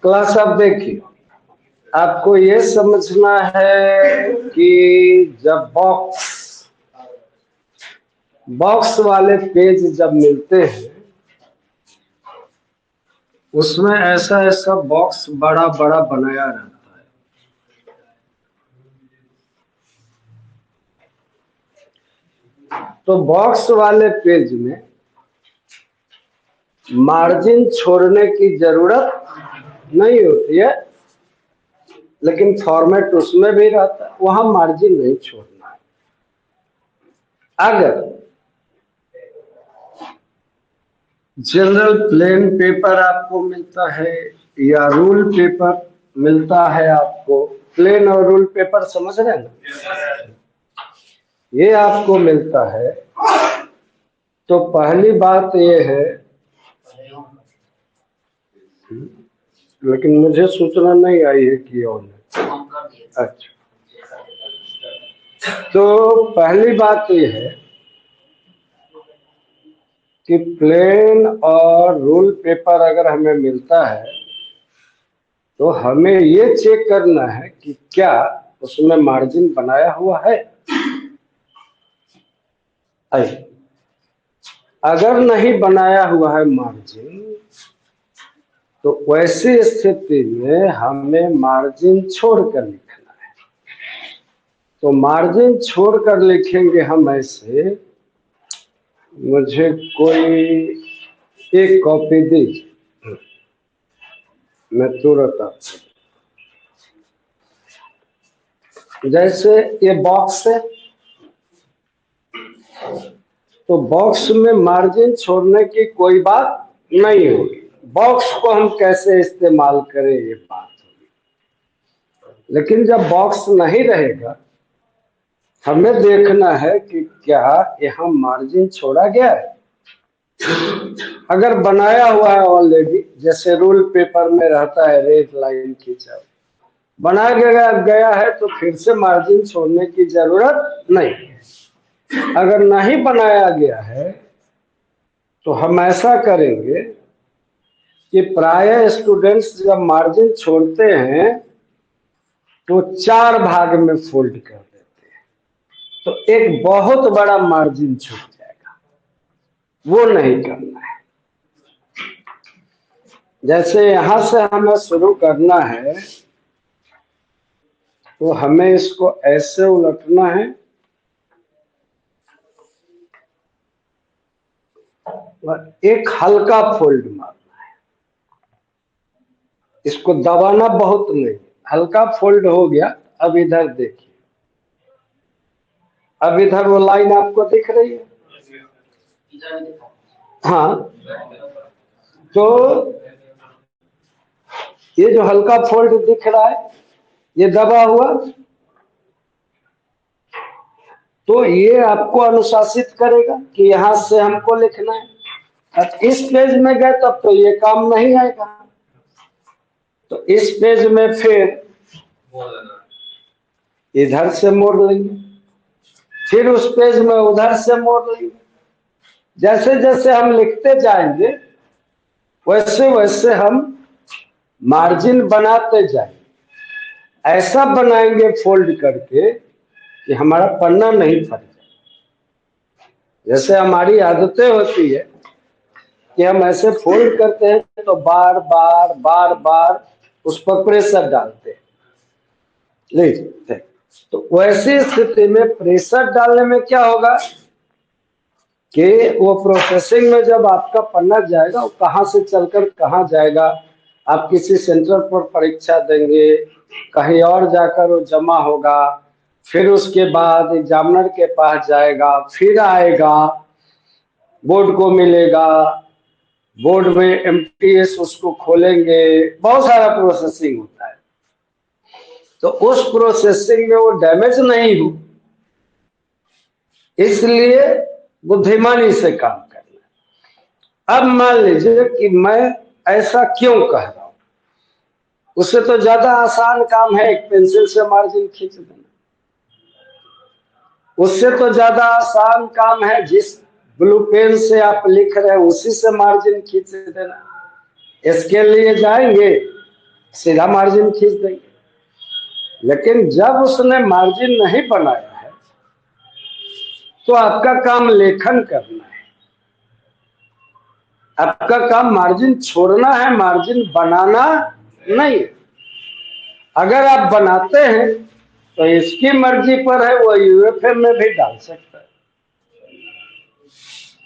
Class आप देखिए, आपको ये समझना है कि जब बॉक्स वाले पेज जब मिलते हैं उसमें ऐसा ऐसा बॉक्स बड़ा बड़ा बनाया रहता है। तो बॉक्स वाले पेज में मार्जिन छोड़ने की जरूरत नहीं होती है, लेकिन फॉर्मेट उसमें भी रहता है, वहां मार्जिन नहीं छोड़ना है। अगर जनरल प्लेन पेपर आपको मिलता है या रूल पेपर मिलता है, आपको प्लेन और रूल पेपर समझ रहे हैं ना, ये आपको मिलता है, तो पहली बात ये है, लेकिन मुझे सूचना नहीं आई है कि ऑन है। अच्छा, तो पहली बात ये है कि प्लेन और रूल पेपर अगर हमें मिलता है तो हमें ये चेक करना है कि क्या उसमें मार्जिन बनाया हुआ है। अगर नहीं बनाया हुआ है मार्जिन, तो वैसी स्थिति में हमें मार्जिन छोड़कर लिखना है। तो मार्जिन छोड़कर लिखेंगे हम ऐसे, मुझे कोई एक कॉपी दीजिए, मैं तुरंत आपको, जैसे ये बॉक्स है, तो बॉक्स में मार्जिन छोड़ने की कोई बात नहीं होगी। बॉक्स को हम कैसे इस्तेमाल करें ये बात होगी, लेकिन जब बॉक्स नहीं रहेगा हमें देखना है कि क्या यहाँ मार्जिन छोड़ा गया है। अगर बनाया हुआ है ऑलरेडी, जैसे रूल पेपर में रहता है रेड लाइन खींचा, बनाया गया है, तो फिर से मार्जिन छोड़ने की जरूरत नहीं है। अगर नहीं बनाया गया है तो हम ऐसा करेंगे कि प्राय स्टूडेंट्स जब मार्जिन छोड़ते हैं तो 4 भाग में फोल्ड कर देते हैं, तो एक बहुत बड़ा मार्जिन छूट जाएगा, वो नहीं करना है। जैसे यहां से हमें शुरू करना है, तो हमें इसको ऐसे उलटना है, और एक हल्का फोल्ड मारना है। इसको दबाना बहुत नहीं, हल्का फोल्ड हो गया। अब इधर देखिए, अब इधर वो लाइन आपको दिख रही है, हाँ। तो ये जो हल्का फोल्ड दिख रहा है, ये दबा हुआ, तो ये आपको अनुशासित करेगा कि यहां से हमको लिखना है। अब इस पेज में गए तब तो ये काम नहीं आएगा, तो इस पेज में फिर इधर से मोड़ लेंगे, फिर उस पेज में उधर से मोड़ लेंगे। जैसे जैसे हम लिखते जाएंगे वैसे वैसे हम मार्जिन बनाते जाएंगे। ऐसा बनाएंगे फोल्ड करके कि हमारा पन्ना नहीं फट जाए। जैसे हमारी आदतें होती है कि हम ऐसे फोल्ड करते हैं तो बार बार बार बार उस पर प्रेशर डालते हैं, लीजिए। तो वैसी स्थिति में प्रेशर डालने में क्या होगा कि वो प्रोसेसिंग में जब आपका पन्ना जाएगा, वो कहाँ से चलकर कहाँ जाएगा। आप किसी सेंटर पर परीक्षा देंगे, कहीं और जाकर वो जमा होगा, फिर उसके बाद एग्जामिनर के पास जाएगा, फिर आएगा, बोर्ड को मिलेगा, बोर्ड में एमटीएस उसको खोलेंगे, बहुत सारा प्रोसेसिंग होता है। तो उस प्रोसेसिंग में वो डैमेज नहीं हो, इसलिए बुद्धिमानी से काम करना। अब मान लीजिए कि मैं ऐसा क्यों कह रहा हूं, उससे तो ज्यादा आसान काम है एक पेंसिल से मार्जिन खींच देना। उससे तो ज्यादा आसान काम है, जिस ब्लू पेन से आप लिख रहे हैं उसी से मार्जिन खींच देना। इसके लिए जाएंगे, सीधा मार्जिन खींच देंगे। लेकिन जब उसने मार्जिन नहीं बनाया है तो आपका काम लेखन करना है, आपका काम मार्जिन छोड़ना है, मार्जिन बनाना नहीं। अगर आप बनाते हैं तो इसकी मर्जी पर है, वो यूएफएम में भी डाल सकता है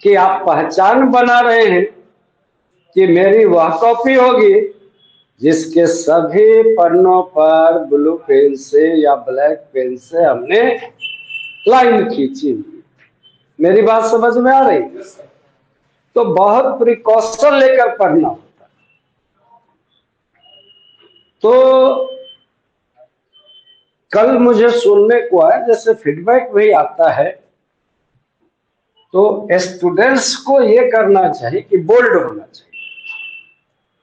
कि आप पहचान बना रहे हैं कि मेरी वह कॉपी होगी जिसके सभी पन्नों पर ब्लू पेन से या ब्लैक पेन से हमने लाइन खींची हुई। मेरी बात समझ में आ रही? तो बहुत प्रिकॉशन लेकर पढ़ना होता है। तो कल मुझे सुनने को आया, जैसे फीडबैक भी आता है, तो स्टूडेंट्स को ये करना चाहिए कि बोल्ड होना चाहिए,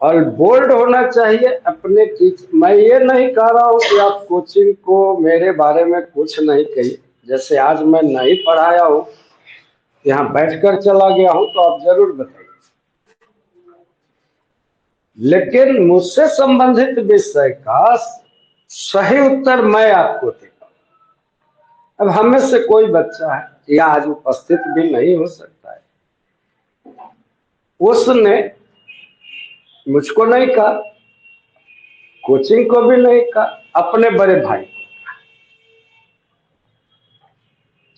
और बोल्ड होना चाहिए अपने मैं ये नहीं कह रहा हूं कि आप कोचिंग को मेरे बारे में कुछ नहीं कहिए। जैसे आज मैं नहीं पढ़ाया हूं, यहाँ बैठकर चला गया हूं, तो आप जरूर बताइए। लेकिन मुझसे संबंधित विषय का सही उत्तर मैं आपको देता हूं। अब हमें से कोई बच्चा है या आज उपस्थित भी नहीं हो सकता है, उसने मुझको नहीं कहा, कोचिंग को भी नहीं कहा, अपने बड़े भाई को।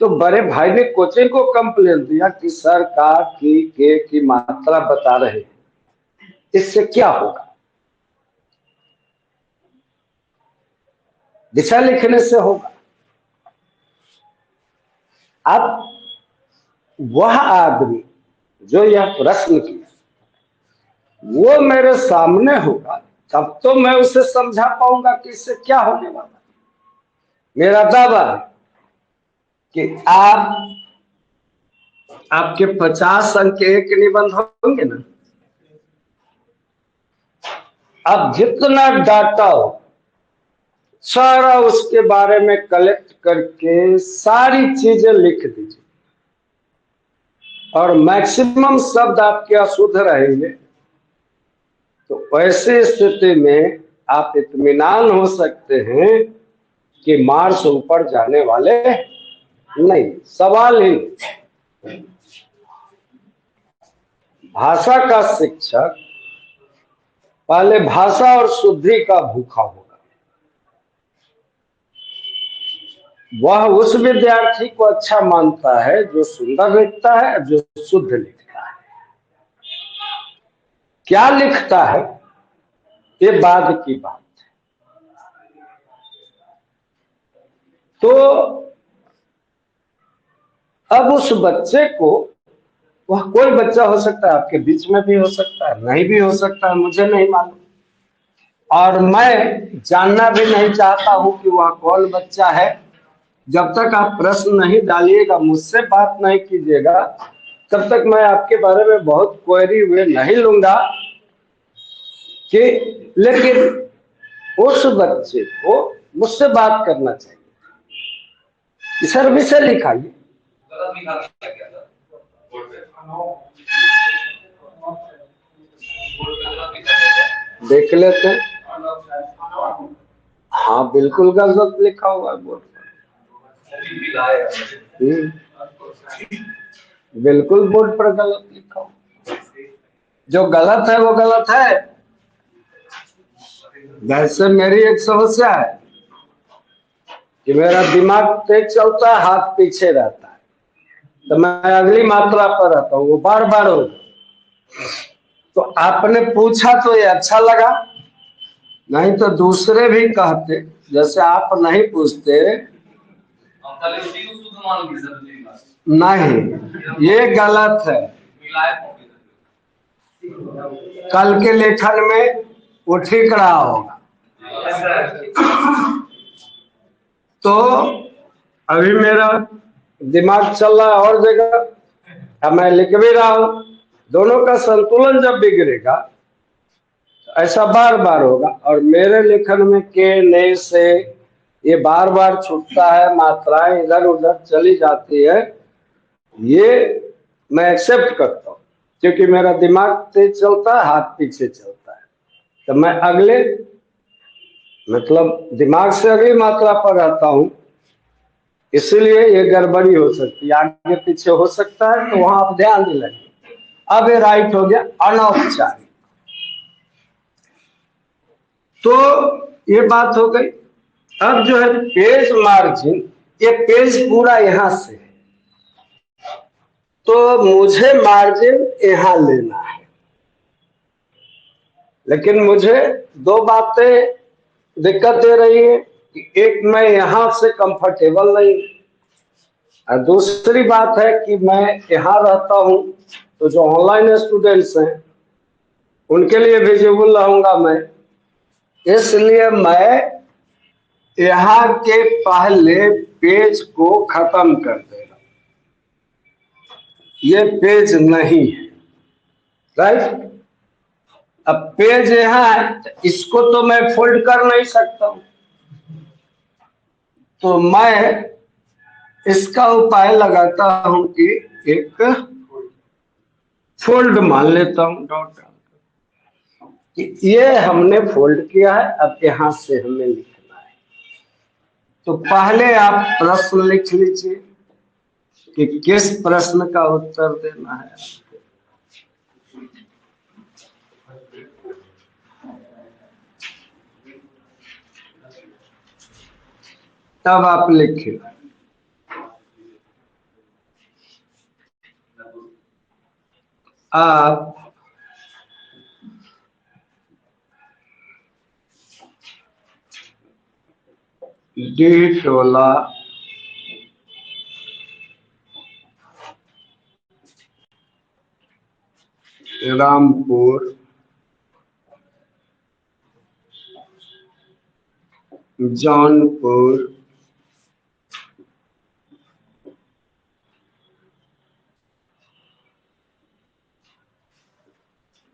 तो बड़े भाई ने कोचिंग को कंप्लेन दिया कि सर का की मात्रा बता रहे हैं, इससे क्या होगा? दिशा लिखने से होगा। अब वह आदमी जो यह प्रश्न किया वो मेरे सामने होगा, तब तो मैं उसे समझा पाऊंगा कि इससे क्या होने वाला। मेरा दावा है कि आपके 50 अंक के एक निबंध होंगे ना, अब जितना डाटा हो सारा उसके बारे में कलेक्ट करके सारी चीजें लिख दीजिए, और मैक्सिमम शब्द आपके अशुद्ध रहेंगे। तो ऐसी स्थिति में आप इत्मीनान हो सकते हैं कि मार्क्स ऊपर जाने वाले नहीं, सवाल ही नहीं। भाषा का शिक्षक पहले भाषा और शुद्धि का भूखा होगा। वह उस विद्यार्थी को अच्छा मानता है जो सुंदर लिखता है, जो शुद्ध लिखता है। क्या लिखता है ये बाद की बात है। तो अब उस बच्चे को, वह कोई बच्चा हो सकता है, आपके बीच में भी हो सकता है, नहीं भी हो सकता है, मुझे नहीं मालूम, और मैं जानना भी नहीं चाहता हूं कि वह कौन बच्चा है। जब तक आप प्रश्न नहीं डालिएगा, मुझसे बात नहीं कीजिएगा, तब तक मैं आपके बारे में बहुत क्वेरी हुए नहीं लूंगा कि, लेकिन उस बच्चे को मुझसे बात करना चाहिए। सर विषय लिखाइए, देख लेते हैं। हाँ बिल्कुल गलत लिखा हुआ है बोर्ड पर, बिल्कुल बोर्ड पर गलत लिखा हुआ। जो गलत है वो गलत है। वैसे मेरी एक समस्या है कि मेरा दिमाग तेज चलता है, हाथ पीछे रहता है, तो मैं अगली मात्रा पर रहता हूँ, वो बार बार हो। तो आपने पूछा तो ये अच्छा लगा, नहीं तो दूसरे भी कहते, जैसे आप नहीं पूछते। नहीं, ये गलत है। कल के लेखन में वो ठीक रहा होगा। तो अभी मेरा दिमाग चल रहा है और जगह, अब मैं लिख भी रहा हूं। दोनों का संतुलन जब बिगड़ेगा तो ऐसा बार बार होगा। और मेरे लेखन में के, ने, से ये बार बार छूटता है, मात्राएं इधर उधर चली जाती है, ये मैं एक्सेप्ट करता हूँ, क्योंकि मेरा दिमाग तेज चलता है, हाथ पीछे चलता है, तो मैं अगले मतलब दिमाग से अगली मात्रा पर रहता हूँ, इसलिए ये गड़बड़ी हो सकती है, आगे पीछे हो सकता है, तो वहां आप ध्यान दिलाइए। अब ये राइट हो गया अनौपचारिक। तो ये बात हो गई। अब जो है पेज मार्जिन, ये पेज पूरा यहां से है, तो मुझे मार्जिन यहां लेना है, लेकिन मुझे दो बातें दिक्कत दे रही है कि एक, मैं यहां से कंफर्टेबल नहीं, और दूसरी बात है कि मैं यहां रहता हूं, तो जो ऑनलाइन स्टूडेंट्स हैं उनके लिए विजिबल रहूंगा मैं, इसलिए मैं यहाँ के पहले पेज को खत्म कर देगा, ये पेज नहीं है, राइट। अब पेज यहाँ है, तो इसको तो मैं फोल्ड कर नहीं सकता हूं, तो मैं इसका उपाय लगाता हूं कि एक फोल्ड मान लेता हूं, डॉट डालकर। ये हमने फोल्ड किया है, अब यहां से हमें लिखना है, तो पहले आप प्रश्न लिख लीजिए कि किस प्रश्न का उत्तर देना है। तब आप लिखिए। आप डीटोला रामपुर जौनपुर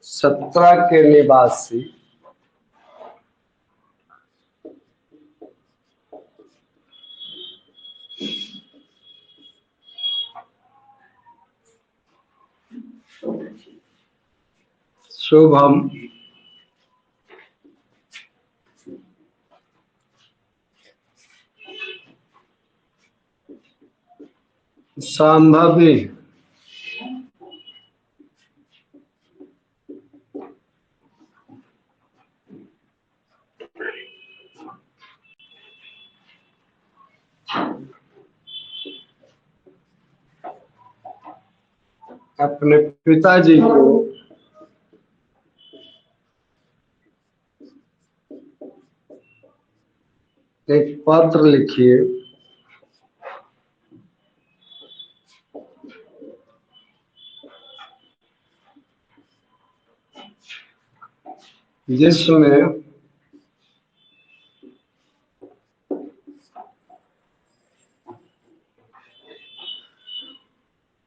सत्रह के निवासी शुभम संभवी अपने पिताजी को एक पत्र लिखिए, जिसमें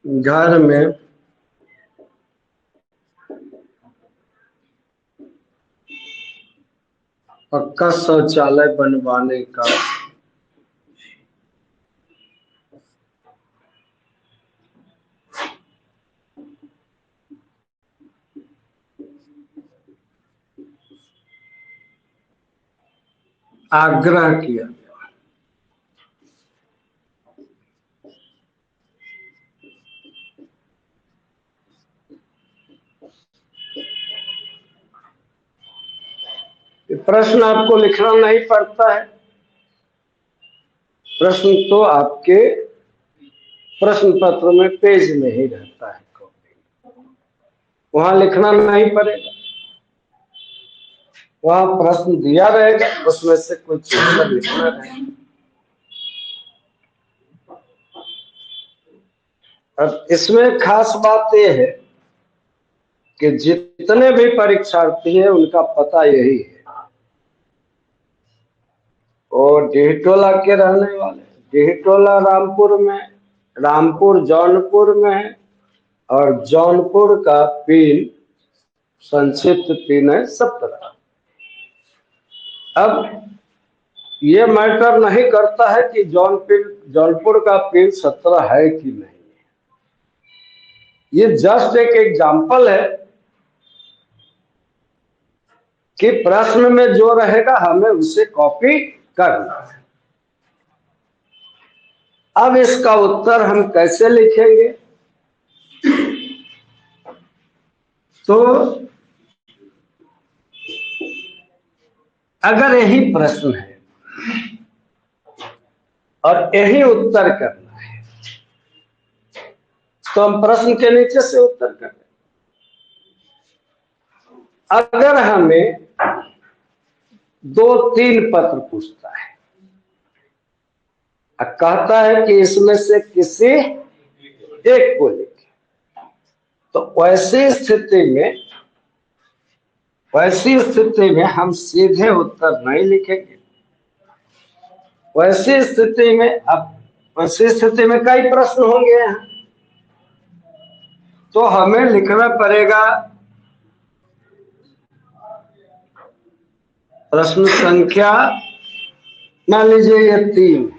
घर में पक्का शौचालय बनवाने का आग्रह किया। प्रश्न आपको लिखना नहीं पड़ता है, प्रश्न तो आपके प्रश्न पत्र में पेज में ही रहता है, वहां लिखना नहीं पड़ेगा, वहां प्रश्न दिया रहेगा, उसमें से कुछ लिखना रहेगा। अब इसमें खास बात यह है कि जितने भी परीक्षार्थी हैं उनका पता यही है, और डेहटोला के रहने वाले, डेहटोला रामपुर में, रामपुर जौनपुर में है, और जौनपुर का पिन संक्षिप्त पिन है 17। अब ये मैटर नहीं करता है कि जौनपुर का पिन 17 है कि नहीं। ये जस्ट एक एग्जाम्पल है कि प्रश्न में जो रहेगा हमें उसे कॉपी करना है। अब इसका उत्तर हम कैसे लिखेंगे? तो अगर यही प्रश्न है और यही उत्तर करना है तो हम प्रश्न के नीचे से उत्तर कर दें। अगर हमें 2-3 पत्र पूछता है, कहता है कि इसमें से किसी एक को लिखे, तो वैसी स्थिति में हम सीधे उत्तर नहीं लिखेंगे। वैसी स्थिति में कई प्रश्न होंगे यहाँ, तो हमें लिखना पड़ेगा प्रश्न संख्या, मान लीजिए ये 3,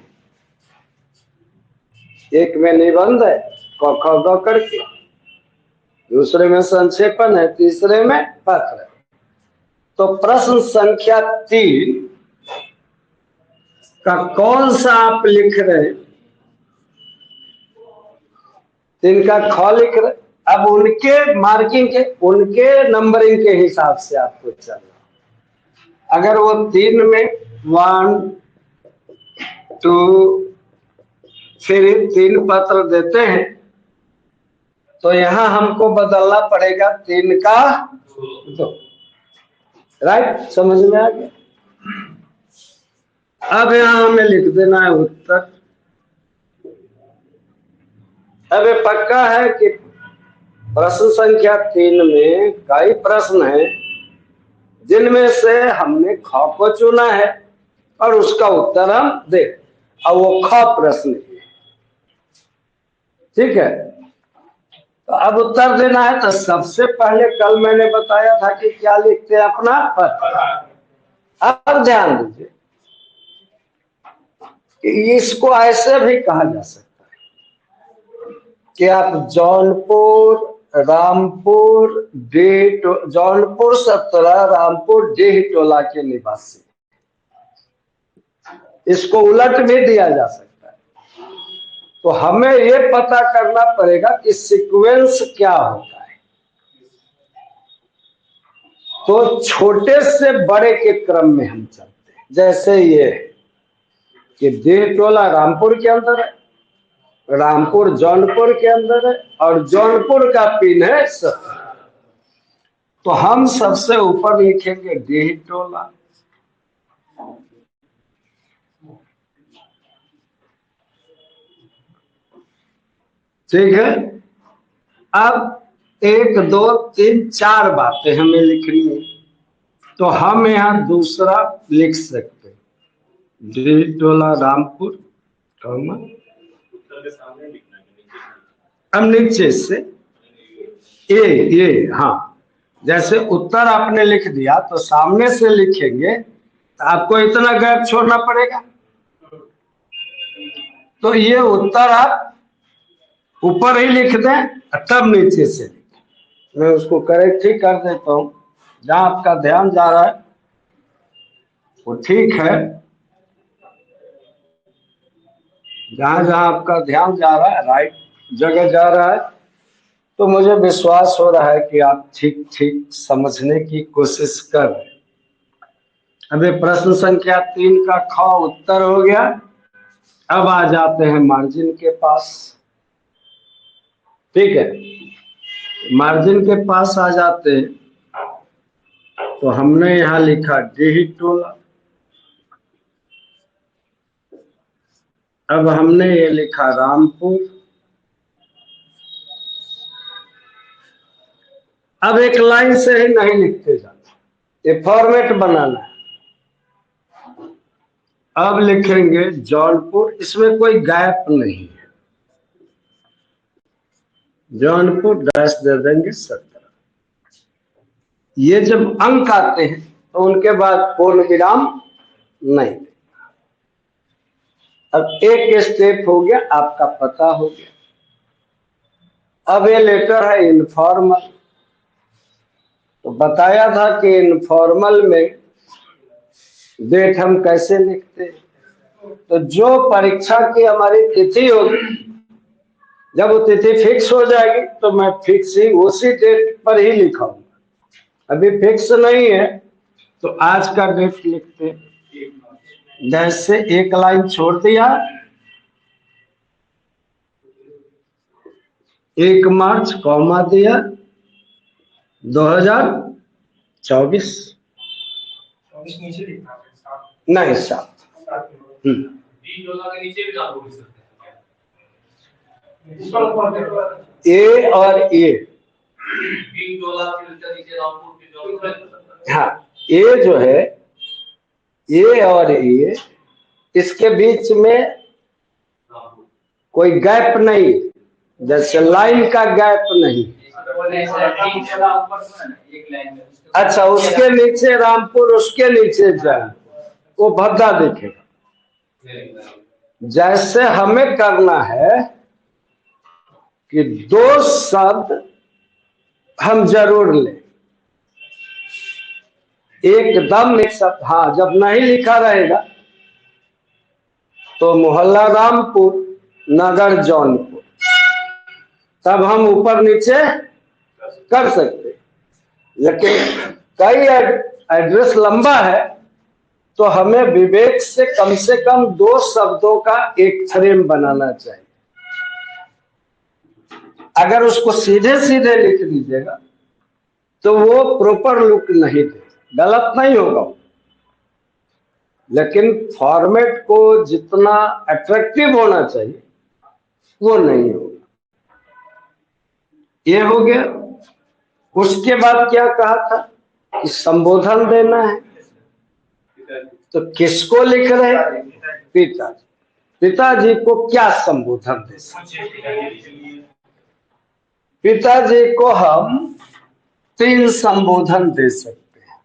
एक में निबंध है क ख ग करके, दूसरे में संक्षेपण है, तीसरे में पत्र है। तो प्रश्न संख्या 3 का कौन सा आप लिख रहे हैं? 3 का ख लिख रहे। अब उनके मार्किंग के, उनके नंबरिंग के हिसाब से आपको चलना। अगर वो 3 में 1 2 फिर 3 पत्र देते हैं तो यहां हमको बदलना पड़ेगा 3 का 2। राइट, समझ में आ गया? अब यहां हमें लिख देना है उत्तर। अब ये पक्का है कि प्रश्न संख्या 3 में कई प्रश्न हैं जिनमें से हमने ख को चुना है और उसका उत्तर हम दे, और वो ख प्रश्न है। ठीक है, तो अब उत्तर देना है। तो सबसे पहले कल मैंने बताया था कि क्या लिखते हैं, अपना पत्र। अब ध्यान दीजिए कि इसको ऐसे भी कहा जा सकता है कि आप जौनपुर रामपुर जौनपुर 17 रामपुर डेह टोला के निवासी, इसको उलट भी दिया जा सकता है। तो हमें यह पता करना पड़ेगा कि सीक्वेंस क्या होता है। तो छोटे से बड़े के क्रम में हम चलते हैं। जैसे ये कि डेह टोला रामपुर के अंदर है, रामपुर जौनपुर के अंदर है, और जौनपुर का पिन है 17। तो हम सबसे ऊपर लिखेंगे डेह टोला, ठीक है। अब 1 2 3 4 बातें हमें लिखनी है, तो हम यहां दूसरा लिख सकते हैं, डेह टोला रामपुर, अब नीचे से ये हाँ, जैसे उत्तर आपने लिख दिया तो सामने से लिखेंगे तो आपको इतना गैप छोड़ना पड़ेगा। तो ये उत्तर आप ऊपर ही लिख दें, तब नीचे से लिखें। मैं उसको करेक्ट ही कर देता हूं, जहां आपका ध्यान जा रहा है वो ठीक है, जहां जहां आपका ध्यान जा रहा है राइट जगह जा रहा है। तो मुझे विश्वास हो रहा है कि आप ठीक ठीक समझने की कोशिश कर रहे हैं। अभी प्रश्न संख्या 3 का ख उत्तर हो गया। अब आ जाते हैं मार्जिन के पास। ठीक है, मार्जिन के पास आ जाते हैं। तो हमने यहां लिखा डेह टोला, अब हमने ये लिखा रामपुर। अब एक लाइन से ही नहीं लिखते जाते, ये फॉर्मेट बनाना है। अब लिखेंगे जौनपुर, इसमें कोई गैप नहीं है, जौनपुर डैश दे देंगे 17। ये जब अंक आते हैं तो उनके बाद पूर्ण विराम नहीं। अब एक स्टेप हो गया, आपका पता हो गया। अब ये लेटर है इनफॉर्मल। तो बताया था कि इनफॉर्मल में डेट हम कैसे लिखते हैं। तो जो परीक्षा की हमारी तिथि होगी, जब वो तिथि फिक्स हो जाएगी तो मैं फिक्स ही उसी डेट पर ही लिखाऊंगा। अभी फिक्स नहीं है तो आज का डेट लिखते हैं। जैसे एक लाइन छोड़ दिया, 1 मार्च कॉमा दिया 2024। नहीं, 7। ए और ए, हाँ, ए जो है, ए और ए, इसके बीच में कोई गैप नहीं, जैसे लाइन का गैप नहीं। अच्छा, उसके नीचे रामपुर, उसके नीचे जाए, वो भद्दा दिखेगा। जैसे हमें करना है कि 2 शब्द हम जरूर लें, एकदम एक शब्द। हाँ, जब नहीं लिखा रहेगा तो मोहल्ला रामपुर, नगर जौनपुर, तब हम ऊपर नीचे कर सकते। लेकिन कई एड्रेस लंबा है तो हमें विवेक से कम 2 शब्दों का एक फ्रेम बनाना चाहिए। अगर उसको सीधे सीधे लिख दीजिएगा तो वो प्रॉपर लुक नहीं दे, गलत नहीं होगा, लेकिन फॉर्मेट को जितना अट्रैक्टिव होना चाहिए वो नहीं होगा। ये हो गया। उसके बाद क्या कहा था कि संबोधन देना है, तो किसको लिख रहे हैं? पिताजी। पिताजी को क्या संबोधन दे सकते? पिताजी को हम 3 संबोधन दे सकते हैं।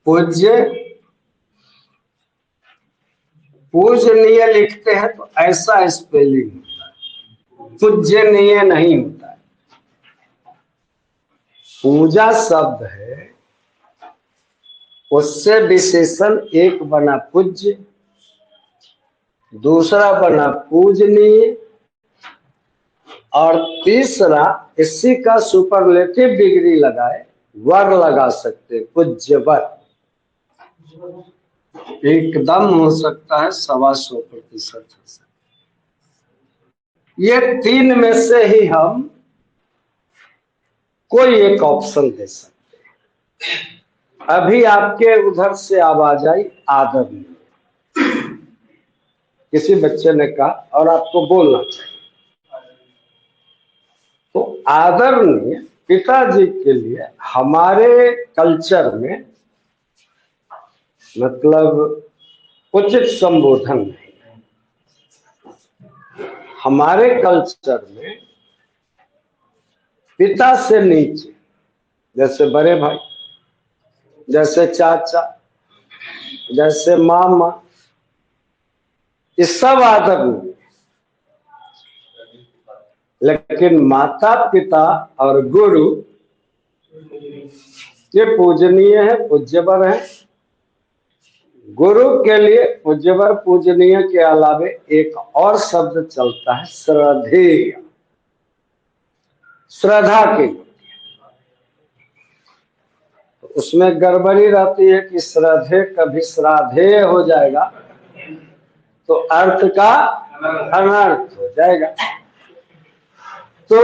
पूज्य, पूजनीय लिखते हैं तो ऐसा स्पेलिंग होता है, पूजनीय नहीं होता है। पूजा शब्द है, उससे विशेषण एक बना पूज्य, दूसरा बना पूजनीय, और तीसरा इसी का सुपरलेटिव डिग्री लगाए वर लगा सकते, पूज्यवर। एकदम हो सकता है 125% हो सकता है। ये 3 में से ही हम कोई एक ऑप्शन दे सकते हैं। अभी आपके उधर से आवाज आई आदरणीय, किसी बच्चे ने कहा, और आपको बोलना चाहिए। तो आदरणीय पिताजी के लिए हमारे कल्चर में मतलब उचित संबोधन नहीं है। हमारे कल्चर में पिता से नीचे, जैसे बड़े भाई, जैसे चाचा, जैसे मामा, ये सब आदरणीय। लेकिन माता पिता और गुरु ये पूजनीय है, पूज्यवर है। गुरु के लिए पूज्यवर पूजनीय के अलावे एक और शब्द चलता है, श्रद्धेय, श्रद्धा के। तो उसमें गड़बड़ी रहती है कि श्रद्धे कभी श्राद्धेय हो जाएगा तो अर्थ का अनर्थ हो जाएगा। तो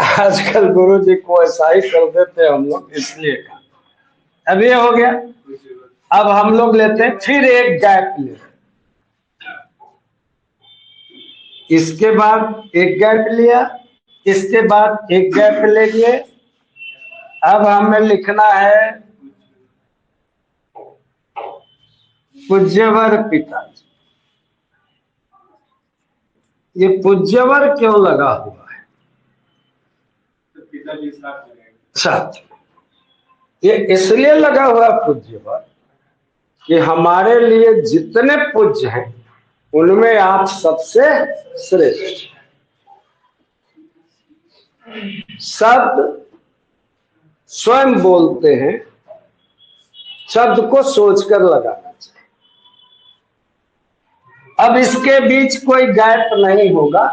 आजकल गुरु जी को ऐसा ही कर देते हम लोग, इसलिए कहा। अब ये हो गया। अब हम लोग लेते हैं, फिर एक गैप लेते हैं, इसके बाद एक गैप लिया, इसके बाद एक गैप ले लिए। अब हमें लिखना है पूज्यवर पिताजी। ये पूज्यवर क्यों लगा हुआ है? पिताजी साथ, ये इसलिए लगा हुआ पूज्यवर कि हमारे लिए जितने पूज्य हैं उनमें आप सबसे श्रेष्ठ। शब्द स्वयं बोलते हैं, शब्द को सोचकर लगाना चाहिए। अब इसके बीच कोई गैप नहीं होगा,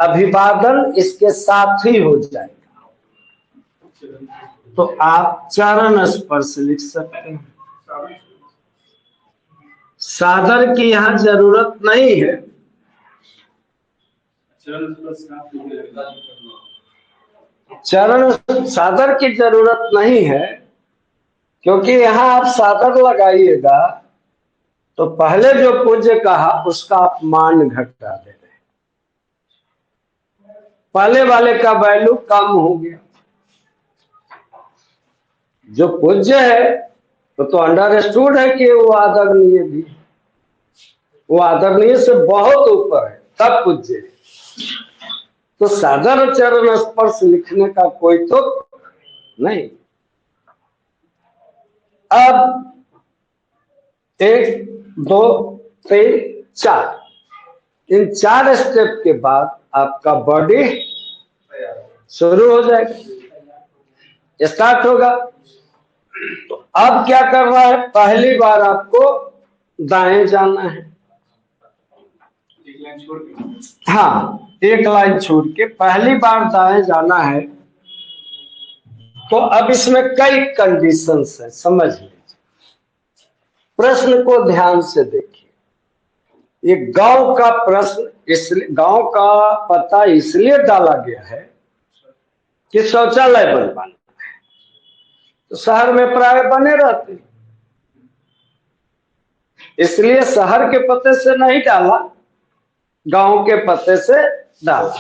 अभिवादन इसके साथ ही हो जाएगा। तो आप चरण स्पर्श लिख सकते हैं। सादर की यहां जरूरत नहीं है। चरण सादर की जरूरत नहीं है, क्योंकि यहां आप सादर लगाइएगा तो पहले जो पूज्य कहा उसका आप मान घटा दे रहे हैं, पहले वाले का वैल्यू कम हो गया। जो पूज्य है तो अंडरस्टूड है कि वो आदरणीय भी, वो आदरणीय से बहुत ऊपर है, तब पूज्य है। तो सादर चरण स्पर्श लिखने का कोई तो नहीं। अब 1 2 3 4, इन 4 स्टेप के बाद आपका बॉडी शुरू हो जाएगा, स्टार्ट होगा। तो अब क्या करना है, पहली बार आपको दाएं जाना है। हाँ, एक लाइन छोड़ के पहली बार दाएं जाना है। तो अब इसमें कई कंडीशंस है, समझ लीजिए। प्रश्न को ध्यान से देखिए। ये गांव का प्रश्न, इसलिए गांव का पता इसलिए डाला गया है कि शौचालय बनवाना है, तो शहर में प्राय बने रहते, इसलिए शहर के पते से नहीं डाला, गांव के पते से डाला।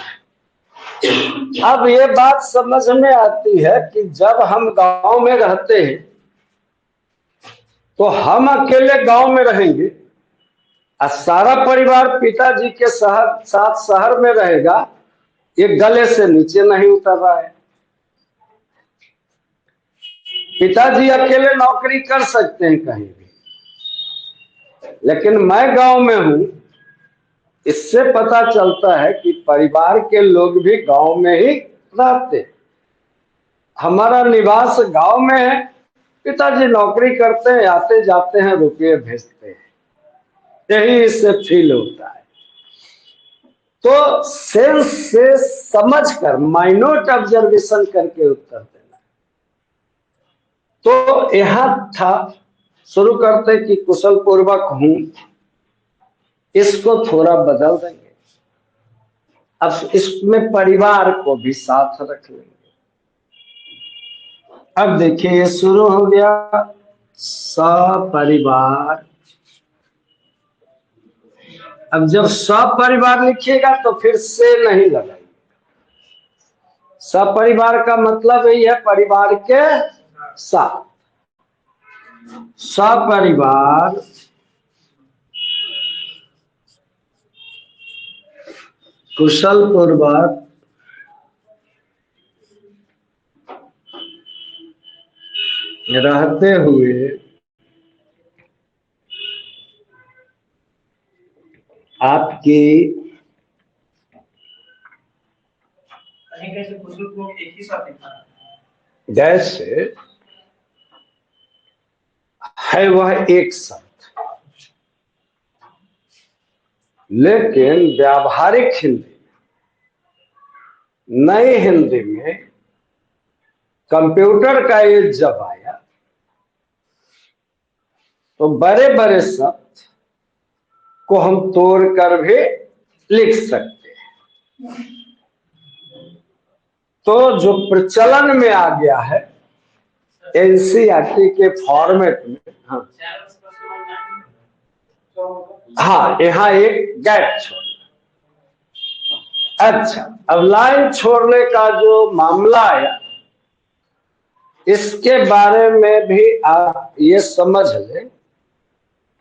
अब ये बात समझ में आती है कि जब हम गांव में रहते हैं तो हम अकेले गांव में रहेंगे और सारा परिवार पिताजी के साथ शहर में रहेगा, ये गले से नीचे नहीं उतर रहा है। पिताजी अकेले नौकरी कर सकते हैं कहीं भी, लेकिन मैं गांव में हूं, इससे पता चलता है कि परिवार के लोग भी गांव में ही रहते, हमारा निवास गांव में है, पिताजी नौकरी करते हैं, आते जाते हैं, रुपये भेजते हैं, यही इससे फील होता है। तो सेंस से समझकर, माइन्यूट ऑब्जर्वेशन करके उत्तर देना। तो यहां था, शुरू करते कि कुशल पूर्वक हूं, इसको थोड़ा बदल देंगे। अब इसमें परिवार को भी साथ रख लेंगे। अब देखिए ये शुरू हो गया, सपरिवार। अब जब सपरिवार लिखिएगा तो फिर से नहीं लगाइए। सपरिवार का मतलब यही है, परिवार के साथ। सपरिवार कुशल पूर्वक रहते हुए आपकी जैसे है वह एक शब्द, लेकिन व्यावहारिक हिंदी, नई हिंदी में कंप्यूटर का एज जब आया तो बड़े बड़े शब्द को हम तोड़कर भी लिख सकते हैं। तो जो प्रचलन में आ गया है एनसीईआरटी के फॉर्मेट में, हाँ यहाँ एक गैप छोड़। अच्छा, अब लाइन छोड़ने का जो मामला आया, इसके बारे में भी आप ये समझ लें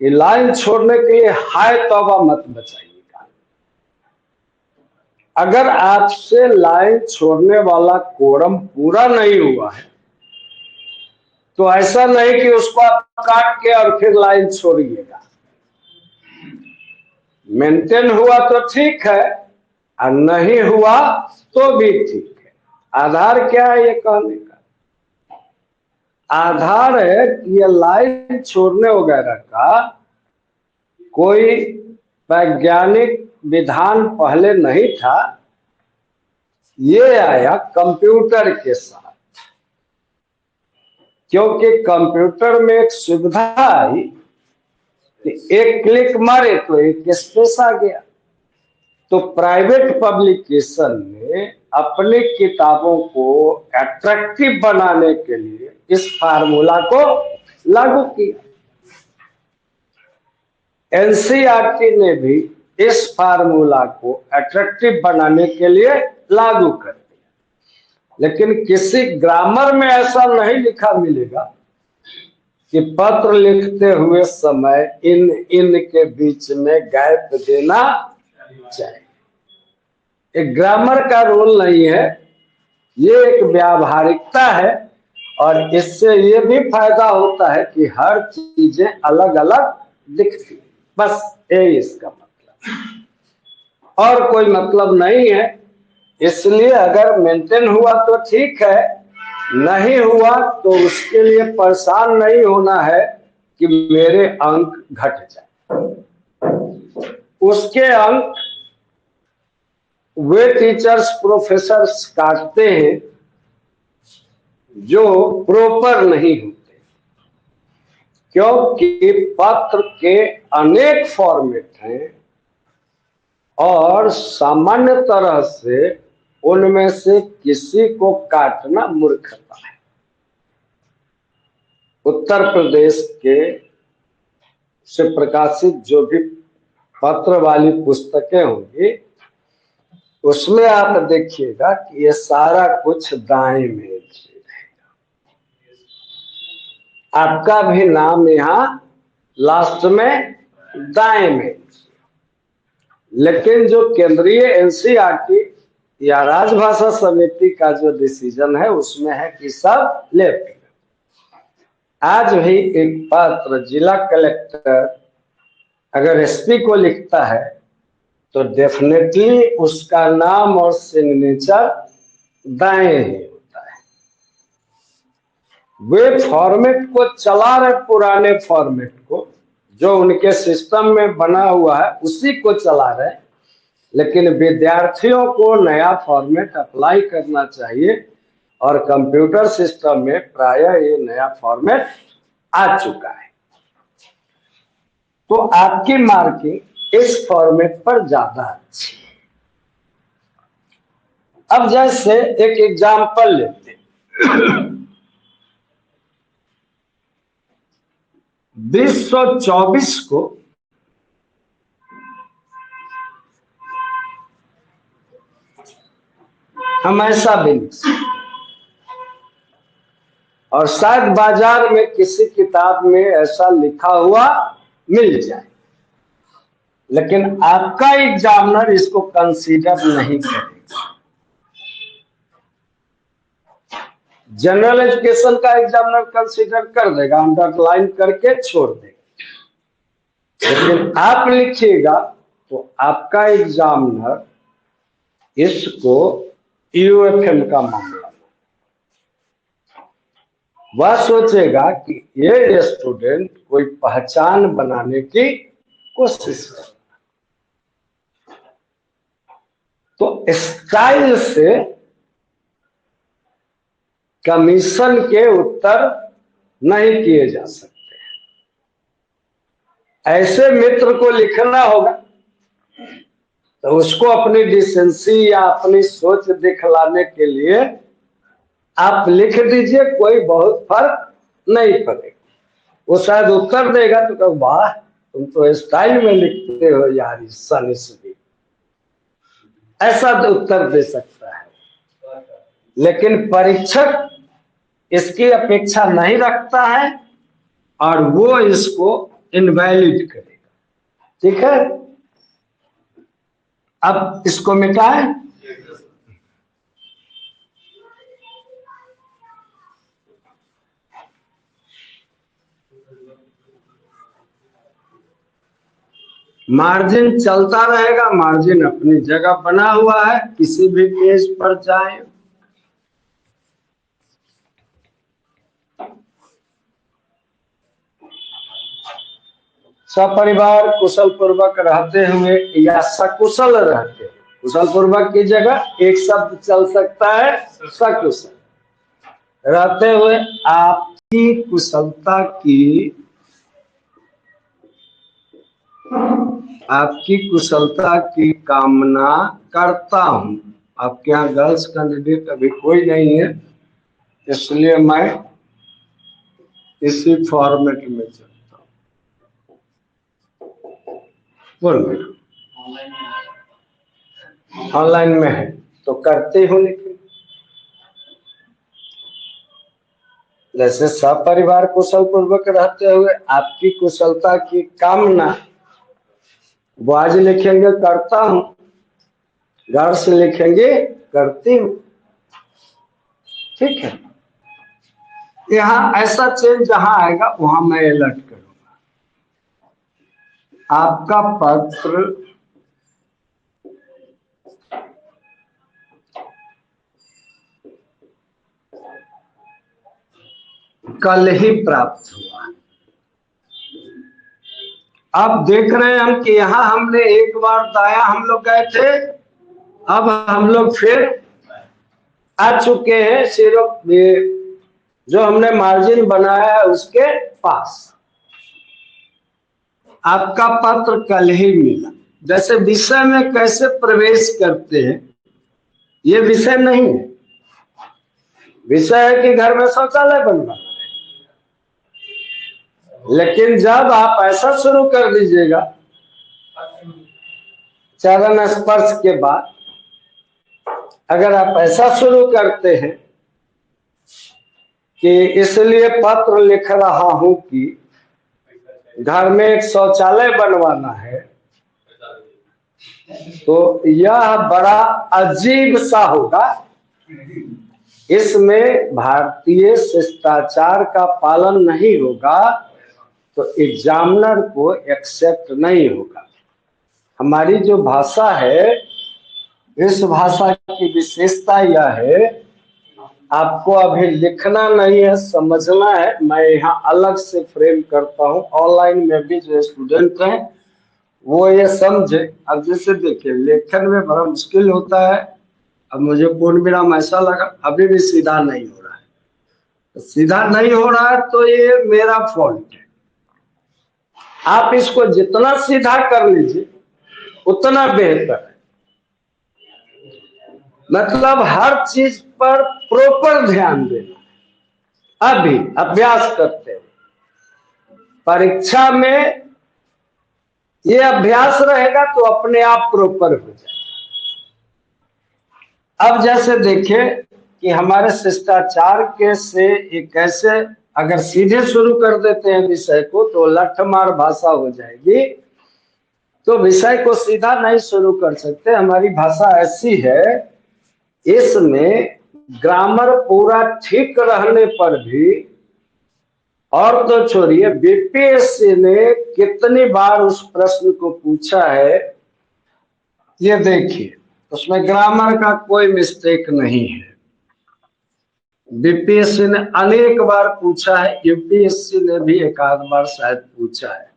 कि लाइन छोड़ने के लिए हाय तौबा मत बचाइएगा। अगर आपसे लाइन छोड़ने वाला कोरम पूरा नहीं हुआ है तो ऐसा नहीं कि उसको आप काट के और फिर लाइन छोड़िएगा। मेंटेन हुआ तो ठीक है, और नहीं हुआ तो भी ठीक है। आधार क्या है ये कहने का? आधार है कि ये लाइन छोड़ने वगैरह का कोई वैज्ञानिक विधान पहले नहीं था, ये आया कंप्यूटर के साथ। क्योंकि कंप्यूटर में एक सुविधा आई कि एक क्लिक मारे तो एक स्पेस आ गया। तो प्राइवेट पब्लिकेशन ने अपनी किताबों को अट्रैक्टिव बनाने के लिए इस फार्मूला को लागू किया। एनसीईआरटी ने भी इस फार्मूला को अट्रैक्टिव बनाने के लिए लागू कर दिया। लेकिन किसी ग्रामर में ऐसा नहीं लिखा मिलेगा कि पत्र लिखते हुए समय इन इन के बीच में गैप देना चाहिए। एक ग्रामर का रूल नहीं है, ये एक व्यावहारिकता है। और इससे ये भी फायदा होता है कि हर चीजें अलग अलग दिखती, बस यही इसका मतलब, और कोई मतलब नहीं है। इसलिए अगर मेंटेन हुआ तो ठीक है, नहीं हुआ तो उसके लिए परेशान नहीं होना है कि मेरे अंक घट जाए। उसके अंक वे टीचर्स प्रोफेसर्स काटते हैं जो प्रॉपर नहीं होते, क्योंकि पत्र के अनेक फॉर्मेट हैं और सामान्य तरह से उनमें से किसी को काटना मूर्खता है। उत्तर प्रदेश के से प्रकाशित जो भी पत्र वाली पुस्तकें होंगी उसमें आप देखिएगा कि ये सारा कुछ दाएं में रहेगा। आपका भी नाम यहाँ लास्ट में दाएं में। लेकिन जो केंद्रीय एनसीईआरटी या राजभाषा समिति का जो डिसीजन है उसमें है कि सब लेफ्ट। आज भी एक पत्र जिला कलेक्टर अगर एसपी को लिखता है तो डेफिनेटली उसका नाम और सिग्नेचर दाएं ही होता है। वे फॉर्मेट को चला रहे, पुराने फॉर्मेट को जो उनके सिस्टम में बना हुआ है उसी को चला रहे, लेकिन विद्यार्थियों को नया फॉर्मेट अप्लाई करना चाहिए। और कंप्यूटर सिस्टम में प्रायः ये नया फॉर्मेट आ चुका है, तो आपकी मार्किंग इस फॉर्मेट पर ज्यादा अच्छी है। अब जैसे एक एग्जाम्पल लेते हैं, 2024 को हम ऐसा भी लिख सकते, और शायद बाजार में किसी किताब में ऐसा लिखा हुआ मिल जाए, लेकिन आपका एग्जामिनर इसको कंसीडर नहीं करेगा। जनरल एजुकेशन का एग्जामिनर कंसीडर कर देगा, अंडरलाइन करके छोड़ देगा। लेकिन आप लिखिएगा तो आपका एग्जामिनर इसको यूएफएम का मामला, वह सोचेगा कि ये स्टूडेंट कोई पहचान बनाने की कोशिश कर, तो स्टाइल से कमीशन के उत्तर नहीं किए जा सकते। ऐसे मित्र को लिखना होगा तो उसको अपनी डिसेंसी या अपनी सोच दिखलाने के लिए आप लिख दीजिए, कोई बहुत फर्क नहीं पड़ेगा। वो शायद उत्तर देगा तो कहो वाह तुम तो स्टाइल में लिखते हो यार, सनिस्बी, ऐसा उत्तर दे सकता है। लेकिन परीक्षक इसकी अपेक्षा नहीं रखता है और वो इसको इनवैलिड करेगा। ठीक है, अब इसको मिटाएं। मार्जिन चलता रहेगा, मार्जिन अपनी जगह बना हुआ है, किसी भी पेज पर जाए। सपरिवार कुशल पूर्वक रहते हुए या सकुशल रहते हुए, कुशल पूर्वक की जगह एक शब्द चल सकता है सकुशल रहते हुए आपकी कुशलता की कामना करता हूं। आपके यहाँ गर्ल्स कैंडिडेट अभी कोई नहीं है, इसलिए मैं इसी फॉर्मेट में चलता हूं। बोल ऑनलाइन में है तो करते हो, लेकिन जैसे सपरिवार कुशल पूर्वक रहते हुए आपकी कुशलता की कामना, वो आज लिखेंगे करता हूं, घर से लिखेंगे करती हूं। ठीक है, यहाँ ऐसा चेंज जहां आएगा वहां मैं अलर्ट करूंगा। आपका पत्र कल ही प्राप्त हुआ। अब देख रहे हैं हम कि यहाँ हमने एक बार दाया हम लोग गए थे, अब हम लोग फिर आ चुके हैं सिर्फ जो हमने मार्जिन बनाया है उसके पास। आपका पत्र कल ही मिला। जैसे विषय में कैसे प्रवेश करते हैं, ये विषय नहीं है। विषय है कि घर में शौचालय बनवाना है, लेकिन जब आप ऐसा शुरू कर दीजिएगा चरण स्पर्श के बाद, अगर आप ऐसा शुरू करते हैं कि इसलिए पत्र लिख रहा हूं कि घर में एक शौचालय बनवाना है, तो यह बड़ा अजीब सा होगा। इसमें भारतीय शिष्टाचार का पालन नहीं होगा तो एग्जामिनर को एक्सेप्ट नहीं होगा। हमारी जो भाषा है, इस भाषा की विशेषता यह है, आपको अभी लिखना नहीं है, समझना है। मैं यहाँ अलग से फ्रेम करता हूँ, ऑनलाइन में भी जो स्टूडेंट हैं वो ये समझे। अब जैसे देखिए लेखन में बड़ा मुश्किल होता है। अब मुझे पूर्ण विराम ऐसा लगा, अभी भी सीधा नहीं हो रहा है, तो सीधा नहीं हो रहा है तो ये मेरा फॉल्ट है। आप इसको जितना सीधा कर लीजिए उतना बेहतर है। मतलब हर चीज पर प्रॉपर ध्यान देना। अभी अभ्यास करते हैं, परीक्षा में ये अभ्यास रहेगा तो अपने आप प्रॉपर हो जाएगा। अब जैसे देखें कि हमारे शिष्टाचार के से एक कैसे, अगर सीधे शुरू कर देते हैं विषय को तो लठमार भाषा हो जाएगी, तो विषय को सीधा नहीं शुरू कर सकते। हमारी भाषा ऐसी है, इसमें ग्रामर पूरा ठीक रहने पर भी, और तो छोड़िए बीपीएससी ने कितनी बार उस प्रश्न को पूछा है, ये देखिए उसमें ग्रामर का कोई मिस्टेक नहीं है। बीपीएससी ने अनेक बार पूछा है, यूपीएससी ने भी एक आध बार शायद पूछा है।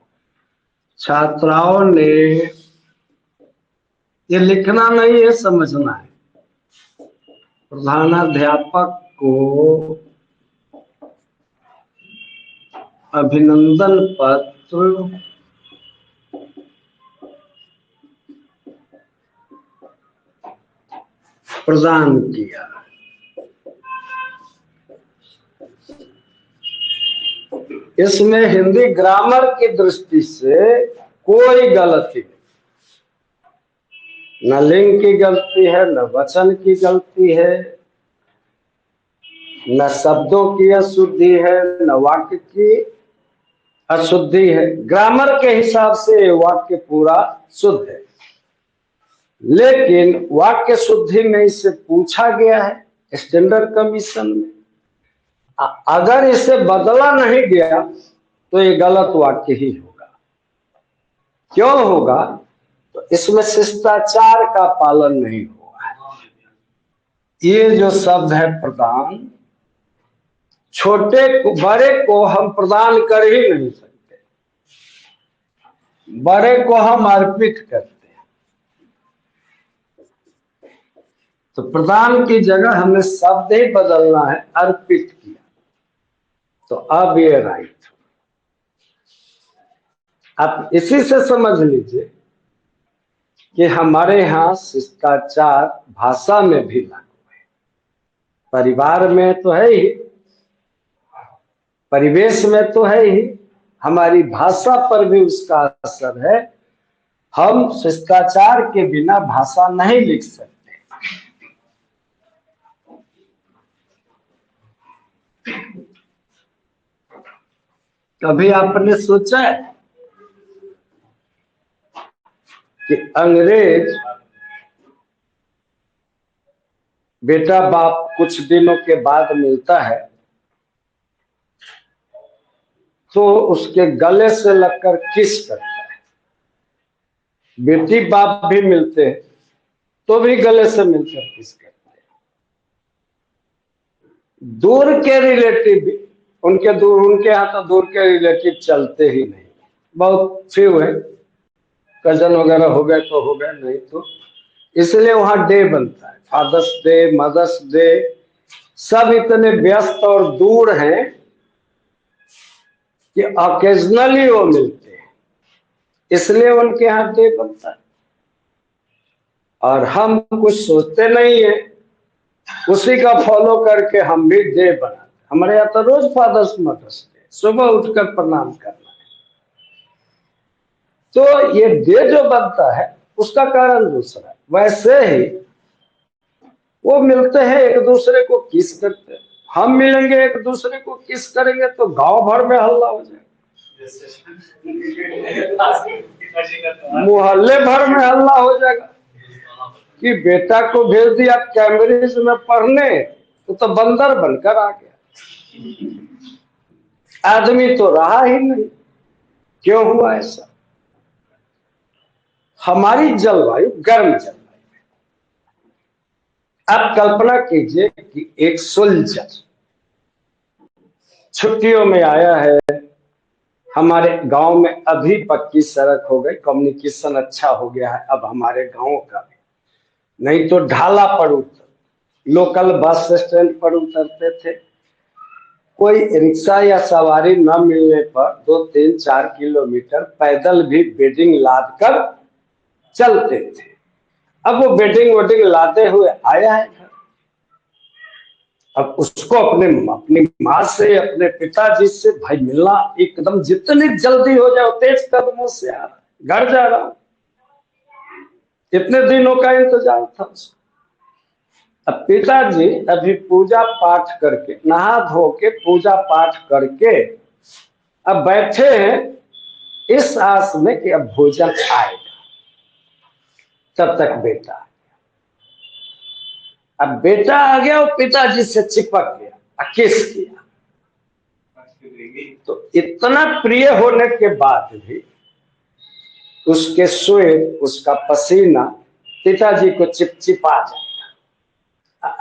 छात्राओं ने ये लिखना नहीं है, समझना है। प्रधानाध्यापक को अभिनंदन पत्र प्रदान किया। इसमें हिंदी ग्रामर की दृष्टि से कोई गलती नहीं, न लिंग की गलती है, न वचन की गलती है, न शब्दों की अशुद्धि है, न वाक्य की अशुद्धि है। ग्रामर के हिसाब से वाक्य पूरा शुद्ध है, लेकिन वाक्य शुद्धि में इसे पूछा गया है स्टैंडर्ड कमीशन में। अगर इसे बदला नहीं गया तो ये गलत वाक्य ही होगा। क्यों होगा? तो इसमें शिष्टाचार का पालन नहीं हुआ है। ये जो शब्द है प्रदान, छोटे को बड़े को हम प्रदान कर ही नहीं सकते, बड़े को हम अर्पित करते हैं। तो प्रदान की जगह हमें शब्द ही बदलना है, अर्पित किया। तो अब ये राइट, आप इसी से समझ लीजिए कि हमारे यहाँ शिष्टाचार भाषा में भी लागू है, परिवार में तो है ही, परिवेश में तो है ही, हमारी भाषा पर भी उसका असर है। हम शिष्टाचार के बिना भाषा नहीं लिख सकते। कभी आपने सोचा है कि अंग्रेज बेटा बाप कुछ दिनों के बाद मिलता है तो उसके गले से लगकर किस करता है, बेटी बाप भी मिलते हैं तो भी गले से मिलकर किस करते हैं। दूर के रिलेटिव उनके यहाँ तो दूर के रिलेटिव चलते ही नहीं, बहुत फ्यू है, कजन वगैरह हो गए तो हो गए, नहीं तो इसलिए वहां डे बनता है, फादर्स डे, मदर्स डे। सब इतने व्यस्त और दूर हैं कि ऑकेजनली वो मिलते हैं, इसलिए उनके यहाँ डे बनता है। और हम कुछ सोचते नहीं है, उसी का फॉलो करके हम भी डे बनाते। हमारे यहाँ तो रोज फादर्स मदर्स डे, सुबह उठकर प्रणाम करना है। तो ये डे जो बनता है उसका कारण दूसरा है। वैसे ही वो मिलते हैं, एक दूसरे को किस करते हैं। हम मिलेंगे एक दूसरे को किस करेंगे तो गांव भर में हल्ला हो जाएगा, मोहल्ले भर में हल्ला हो जाएगा कि बेटा को भेज दिया कैम्ब्रिज में पढ़ने तो बंदर बनकर आ गया, आदमी तो रहा ही नहीं। क्यों हुआ ऐसा? हमारी जलवायु गर्म जलवायु। आप कल्पना कीजिए कि एक सोल्जर छुट्टियों में आया है, हमारे गांव में अभी पक्की सड़क हो गई, कम्युनिकेशन अच्छा हो गया है अब हमारे गांव का, नहीं तो ढाला पर लोकल बस स्टैंड पर उतरते थे। कोई रिक्शा या सवारी न मिलने पर 2-3-4 किलोमीटर पैदल भी बेडिंग लाद कर चलते थे। अब वो बेडिंग वोडिंग लाते हुए आया है, अब उसको अपनी माँ से, अपने पिताजी से भाई मिलना, एकदम जितनी जल्दी हो जाए तेज कदमों से आ रहा, घर जा रहा हूं, इतने दिनों का इंतजार था उसको। अब पिताजी अभी पूजा पाठ करके, नहा धो के पूजा पाठ करके अब बैठे हैं इस आस में कि अब भोजन आएगा, तब तक बेटा, अब बेटा आ गया और पिताजी से चिपक गया, किस किया। तो इतना प्रिय होने के बाद भी उसके स्वेट, उसका पसीना पिताजी को चिपचिपा जाता।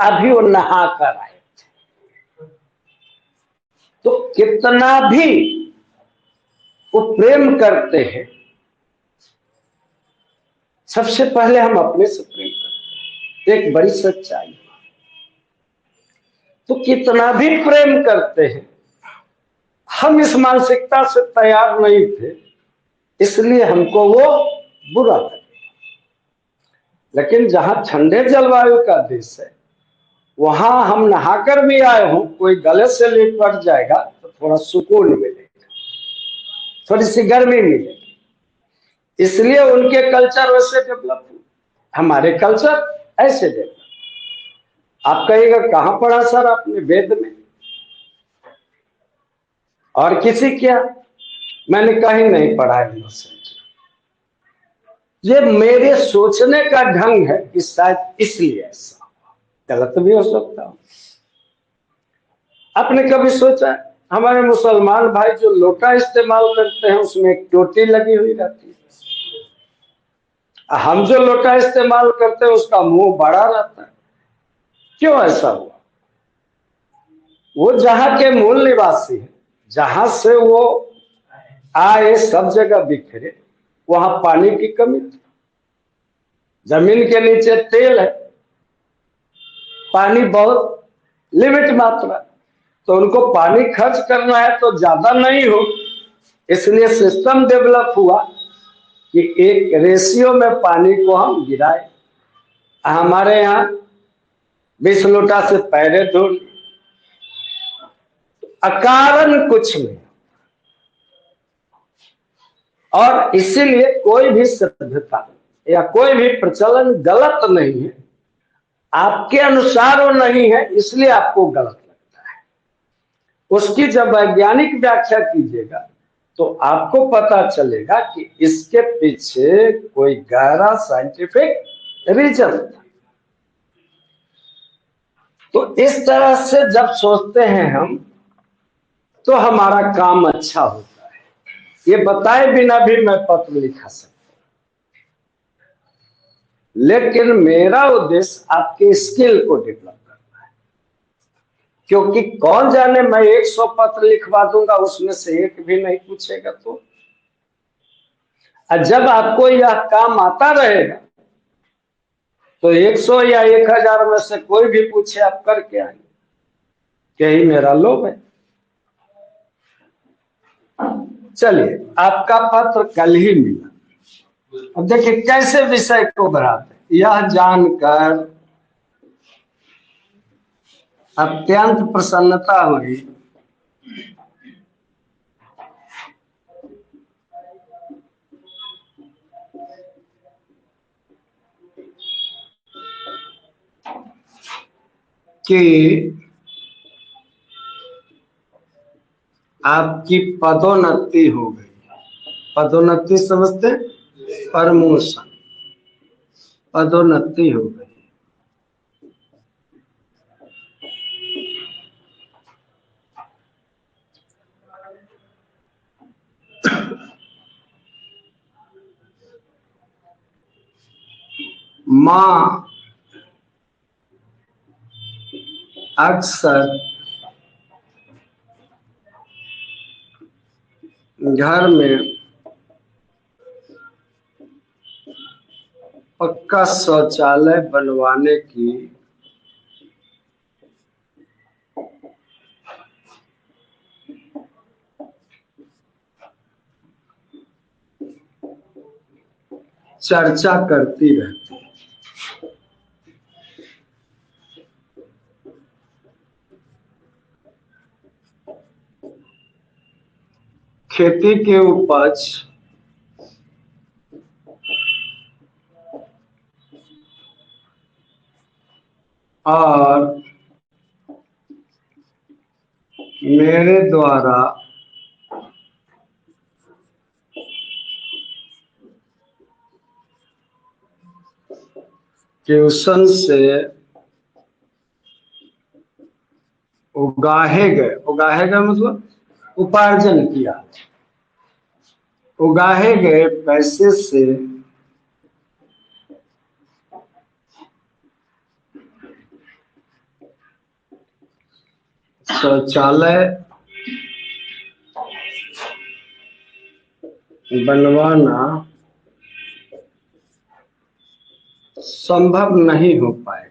अभी वो नहा कर आए थे, तो कितना भी वो प्रेम करते हैं, सबसे पहले हम अपने से प्रेम करते हैं, एक बड़ी सच्चाई। तो कितना भी प्रेम करते हैं, हम इस मानसिकता से तैयार नहीं थे, इसलिए हमको वो बुरा लगे। लेकिन जहां ठंडे जलवायु का देश है, वहां हम नहाकर भी आए हों, कोई गले से लिपट जाएगा तो थोड़ा सुकून मिलेगा, थोड़ी सी गर्मी मिलेगी। इसलिए उनके कल्चर वैसे डेवलप हुए, हमारे कल्चर ऐसे डेवलप। आप कहिएगा कहां पढ़ा सर आपने? वेद में और किसी क्या? मैंने कहीं नहीं पढ़ा है। ये मेरे सोचने का ढंग है कि शायद इसलिए ऐसा हुआ, गलत भी हो सकता हो। आपने कभी सोचा हमारे मुसलमान भाई जो लोटा इस्तेमाल करते हैं उसमें एक टोटी लगी हुई रहती है, हम जो लोटा इस्तेमाल करते हैं उसका मुंह बड़ा रहता है। क्यों ऐसा हुआ? वो जहां के मूल निवासी है, जहां से वो आए सब जगह बिखरे, वहां पानी की कमी थी। जमीन के नीचे तेल है, पानी बहुत लिमिट मात्रा, तो उनको पानी खर्च करना है तो ज्यादा नहीं हो, इसलिए सिस्टम डेवलप हुआ कि एक रेशियो में पानी को हम गिराए। हमारे यहाँ 20 लोटा से पैरे धो, अकारण कुछ नहीं। और इसीलिए कोई भी सभ्यता या कोई भी प्रचलन गलत नहीं है, आपके अनुसार वो नहीं है इसलिए आपको गलत लगता है। उसकी जब वैज्ञानिक व्याख्या कीजिएगा तो आपको पता चलेगा कि इसके पीछे कोई गहरा साइंटिफिक रीजन था। तो इस तरह से जब सोचते हैं हम तो हमारा काम अच्छा होता है। ये बताए बिना भी मैं पत्र लिखा सकता, लेकिन मेरा उद्देश्य आपके स्किल को डेवलप करना है। क्योंकि कौन जाने मैं 100 पत्र लिखवा दूंगा, उसमें से एक भी नहीं पूछेगा तो। जब आपको यह काम आता रहेगा तो 100 या 1000 में से कोई भी पूछे आप करके आएंगे। यही मेरा लोभ है। चलिए, आपका पत्र कल ही मिला। अब देखिए कैसे विषय को बढ़ाते, यह जानकर अत्यंत प्रसन्नता हुई कि आपकी पदोन्नति हो गई। पदोन्नति समझते? प्रमोशन, पदोन्नति हो गई। माँ अक्सर घर में पक्का शौचालय बनवाने की चर्चा करती रहती है। खेती के उपज और मेरे द्वारा ट्यूशन से उगाहे गए मतलब उपार्जन किया, उगाहे गए पैसे से शौचालय बनवाना संभव नहीं हो पाएगा।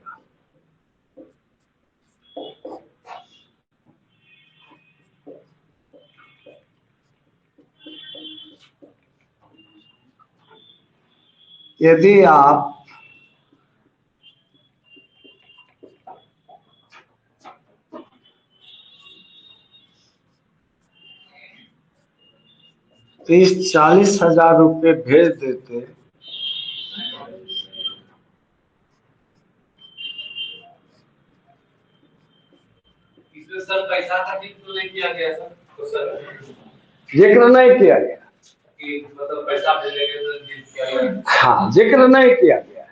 यदि आप 30-40 हजार रुपये भेज देते सर, पैसा था जिक्र नहीं किया गया सर, तो सर जिक्र नहीं किया गया कि मतलब पैसा भेजेंगे, हाँ जिक्र नहीं किया गया,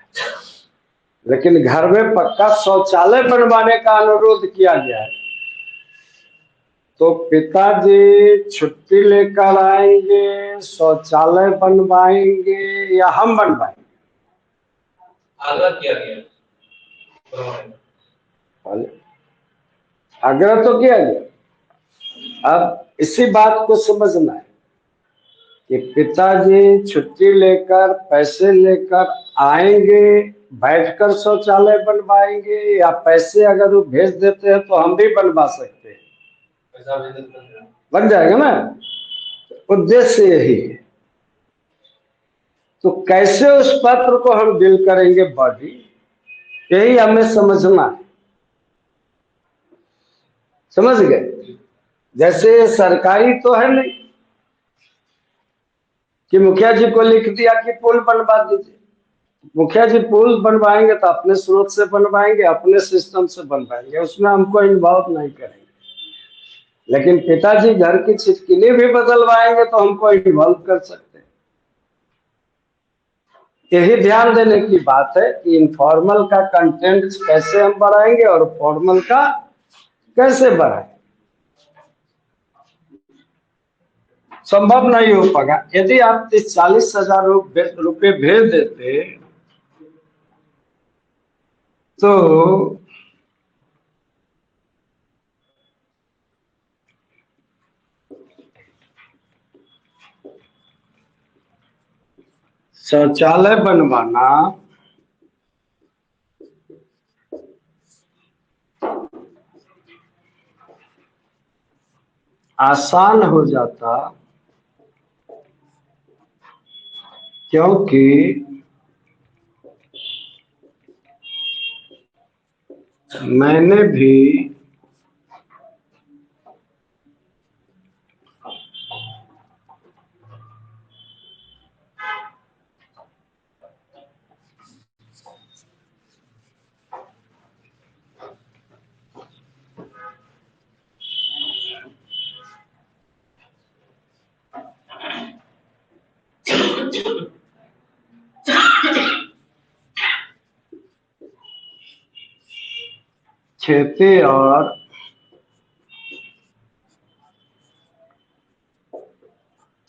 लेकिन घर में पक्का शौचालय बनवाने का अनुरोध किया गया है। तो पिताजी छुट्टी लेकर आएंगे, शौचालय बनवाएंगे या हम बनवाएंगे? आग्रह किया गया। आग्रह तो किया गया। अब इसी बात को समझना है कि पिताजी छुट्टी लेकर पैसे लेकर आएंगे, बैठकर शौचालय बनवाएंगे, या पैसे अगर वो भेज देते हैं तो हम भी बनवा सकते हैं, पैसा भेज देते हैं बन जाएगा ना। उद्देश्य यही है। तो कैसे उस पत्र को हम डील करेंगे बॉडी, यही हमें समझना है। समझ गए? जैसे सरकारी तो है नहीं कि मुखिया जी को लिख दिया कि पुल बनवा दीजिए। मुखिया जी पुल बनवाएंगे तो अपने स्रोत से बनवाएंगे, अपने सिस्टम से बनवाएंगे, उसमें हमको इन्वॉल्व नहीं करेंगे। लेकिन पिताजी घर की छिटकिली भी बदलवाएंगे तो हमको इन्वॉल्व कर सकते हैं। यही ध्यान देने की बात है कि इनफॉर्मल का कंटेंट कैसे हम बढ़ाएंगे और फॉर्मल का कैसे बढ़ाएंगे। संभव नहीं हो पाएगा। यदि आप 40,000 रुपये भेज देते तो शौचालय बनवाना आसान हो जाता, क्योंकि मैंने भी खेती और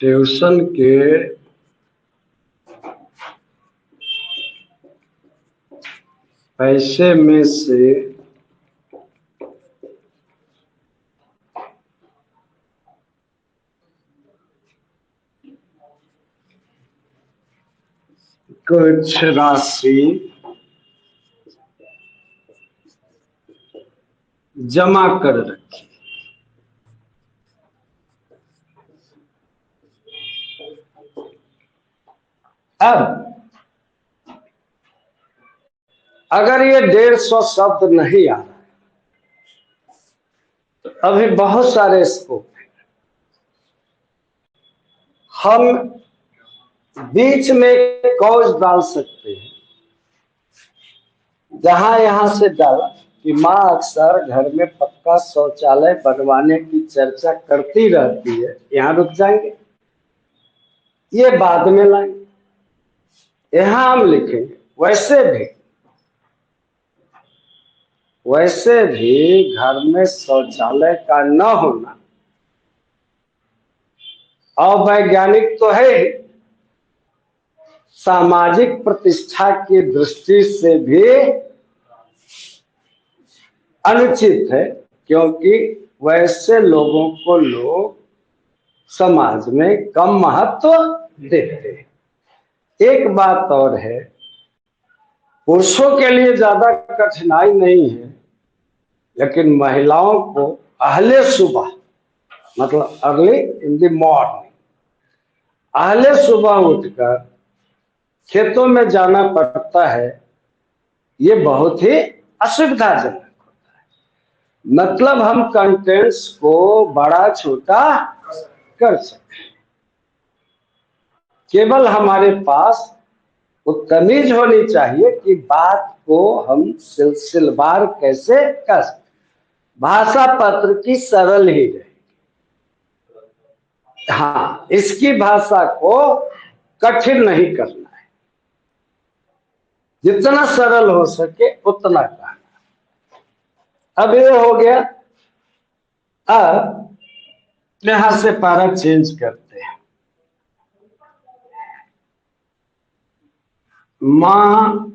ट्यूशन के पैसे में से कुछ राशि जमा कर रखी। अब अगर ये 150 शब्द नहीं आ रहा है तो अभी बहुत सारे स्कोप हैं। हम बीच में कॉज डाल सकते हैं, जहां यहां से डाला कि माँ अक्सर घर में पक्का शौचालय बनवाने की चर्चा करती रहती है, यहां रुक जाएंगे, ये बाद में लाएंगे। यहां हम लिखेंगे वैसे भी घर में शौचालय का न होना अवैज्ञानिक तो है, सामाजिक प्रतिष्ठा की दृष्टि से भी अनुचित है, क्योंकि वैसे लोगों को लोग समाज में कम महत्व देते हैं। एक बात और है, पुरुषों के लिए ज्यादा कठिनाई नहीं है, लेकिन महिलाओं को अहले सुबह, मतलब अर्ली इन द मॉर्निंग, अहले सुबह उठकर खेतों में जाना पड़ता है। ये बहुत ही असुविधाजनक होता है। मतलब हम कंटेंट्स को बड़ा छोटा कर सकते, केवल हमारे पास वो तमीज होनी चाहिए कि बात को हम सिलसिलेवार कैसे कर सकते। भाषा पत्र की सरल ही रहेगी। हाँ, इसकी भाषा को कठिन नहीं करना है, जितना सरल हो सके उतना कहना। अब ये हो गया। अब यहां से पारा चेंज करते हैं। माँ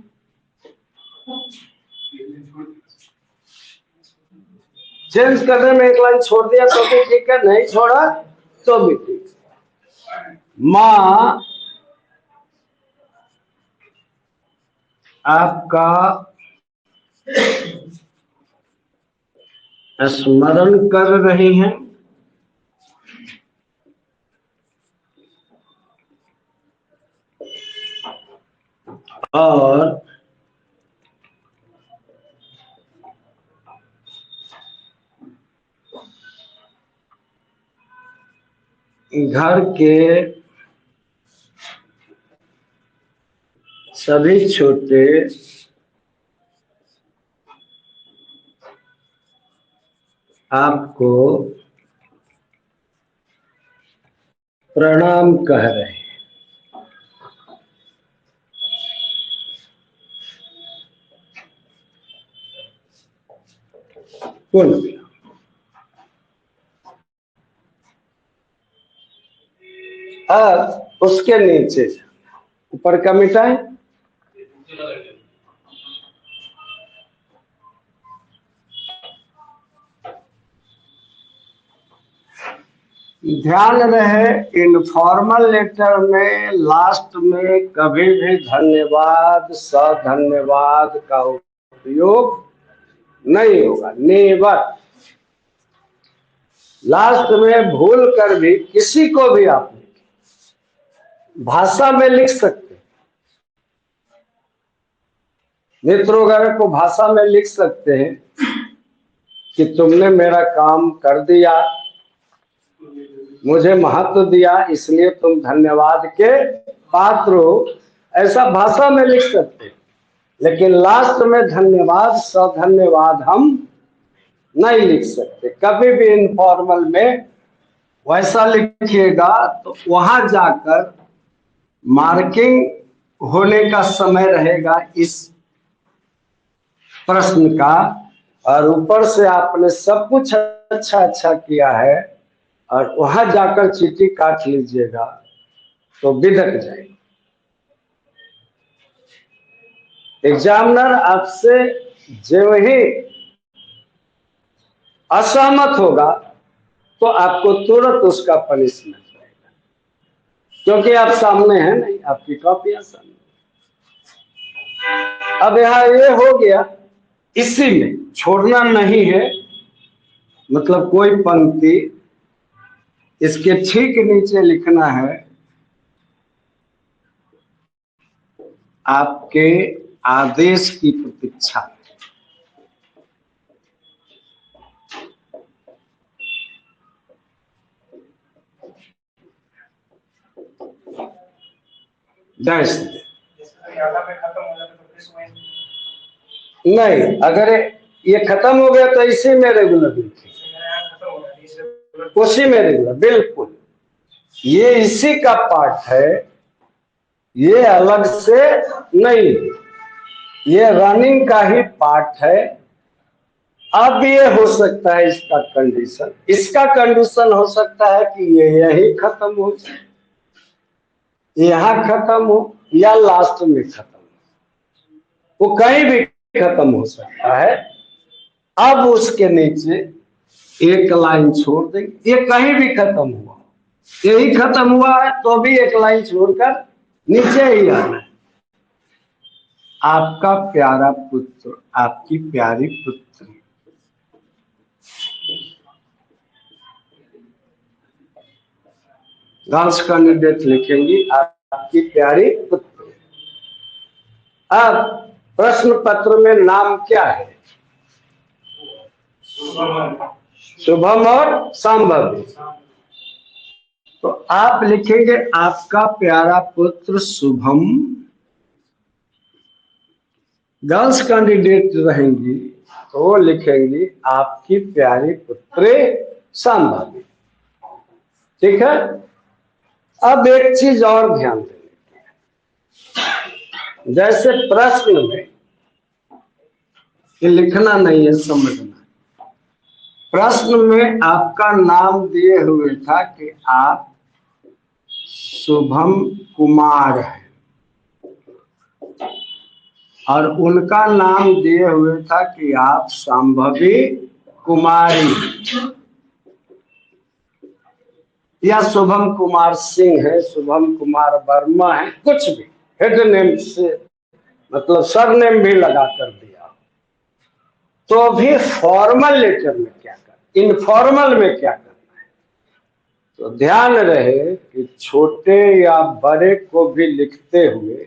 चेंज करने में एक लाइन छोड़ दिया तो भी ठीक है, नहीं छोड़ा तो भी ठीक है। माँ आपका स्मरण कर रही हैं और घर के सभी छोटे आपको प्रणाम कह रहे हैं। कुल अब उसके नीचे ऊपर का मिटाएं। ध्यान रहे इनफॉर्मल लेटर में लास्ट में कभी भी धन्यवाद सधन्यवाद का उपयोग नहीं होगा, नेवर। लास्ट में भूल कर भी किसी को भी आप भाषा में लिख सकते, मित्रों वगैरह को भाषा में लिख सकते हैं कि तुमने मेरा काम कर दिया, मुझे महत्व दिया, इसलिए तुम धन्यवाद के पात्र हो, ऐसा भाषा में लिख सकते हैं। लेकिन लास्ट में धन्यवाद सधन्यवाद हम नहीं लिख सकते। कभी भी इनफॉर्मल में वैसा लिखिएगा तो वहां जाकर मार्किंग होने का समय रहेगा इस प्रश्न का, और ऊपर से आपने सब कुछ अच्छा अच्छा किया है और वहां जाकर चीटी काट लीजिएगा तो बिदक जाएगा। एग्जामिनर आपसे जो ही असहमत होगा तो आपको तुरंत उसका पनिशमेंट रहेगा, क्योंकि आप सामने हैं नहीं, आपकी कॉपियां सामने। अब यहाँ ये हो गया, इसी में छोड़ना नहीं है, मतलब कोई पंक्ति इसके ठीक नीचे लिखना है आपके आदेश की प्रतीक्षा। नहीं, अगर ये खत्म हो गया तो इसी में रेगुलर लिखिए, उसी में रेगुलर, बिल्कुल ये इसी का पार्ट है, ये अलग से नहीं, ये रनिंग का ही पार्ट है। अब ये हो सकता है इसका कंडीशन, इसका कंडीशन हो सकता है कि ये यही खत्म हो जाए, यहां खत्म हो या लास्ट में खत्म हो, वो कहीं भी खत्म हो सकता है। अब उसके नीचे एक लाइन छोड़ देंगे, ये कहीं भी खत्म हुआ, यही खत्म हुआ है तो भी एक लाइन छोड़कर नीचे ही आना है। आपका प्यारा पुत्र, आपकी प्यारी पुत्री, गर्ल्स कैंडिडेट लिखेंगी आपकी प्यारी पुत्री। अब प्रश्न पत्र में नाम क्या है? शुभम और संभव। तो आप लिखेंगे आपका प्यारा पुत्र शुभम, गर्ल्स कैंडिडेट रहेंगी तो वो लिखेंगी आपकी प्यारी पुत्री संभवी। ठीक है। अब एक चीज और ध्यान देने की, जैसे प्रश्न में ये लिखना नहीं है, समझना। प्रश्न में आपका नाम दिए हुए था कि आप शुभम कुमार है, और उनका नाम दिए हुए था कि आप संभवी कुमारी या शुभम कुमार सिंह है, शुभम कुमार वर्मा है, कुछ भी हेड नेम से मतलब सरनेम भी लगा कर दिया, तो भी फॉर्मल लेटर में क्या कर, इनफॉर्मल में क्या करना है। तो ध्यान रहे कि छोटे या बड़े को भी लिखते हुए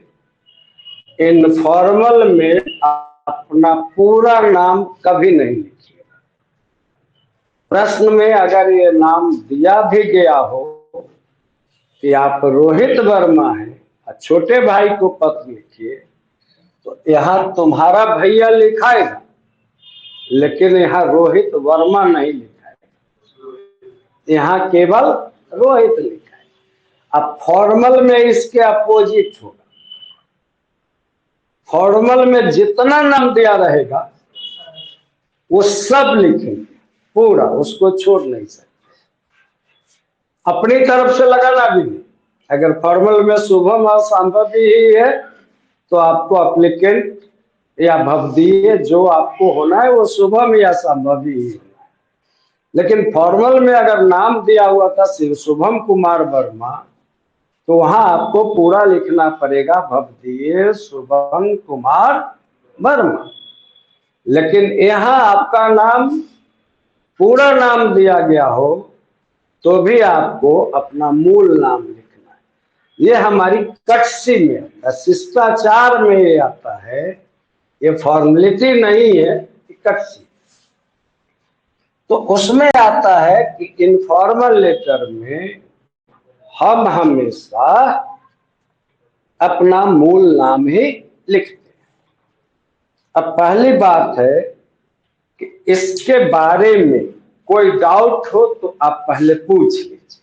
इनफॉर्मल में अपना पूरा नाम कभी नहीं लिखिए। प्रश्न में अगर ये नाम दिया भी गया हो कि आप रोहित वर्मा हैं और छोटे भाई को पत्र लिखिए, तो यहाँ तुम्हारा भैया लिखाएगा, लेकिन यहाँ रोहित वर्मा नहीं लिखा है, यहाँ केवल रोहित लिखा है। अब फॉर्मल में इसके अपोजिट होगा, फॉर्मल में जितना नाम दिया रहेगा वो सब लिखेंगे पूरा, उसको छोड़ नहीं सकते, अपनी तरफ से लगाना भी नहीं। अगर फॉर्मल में शुभम और संभवी ही है तो आपको एप्लीकेंट या भवदीय जो आपको होना है वो शुभम या संभवी ही होना है। लेकिन फॉर्मल में अगर नाम दिया हुआ था सिर्फ शुभम कुमार वर्मा, तो वहां आपको पूरा लिखना पड़ेगा भवदीय शुभम कुमार वर्मा। लेकिन यहाँ आपका नाम पूरा नाम दिया गया हो तो भी आपको अपना मूल नाम लिखना है। ये हमारी कटसी में, शिष्टाचार में ये आता है, ये फॉर्मेलिटी नहीं है, कटसी। तो उसमें आता है कि इनफॉर्मल लेटर में हम हमेशा अपना मूल नाम ही लिखते हैं। अब पहली बात है कि इसके बारे में कोई डाउट हो तो आप पहले पूछ लीजिए।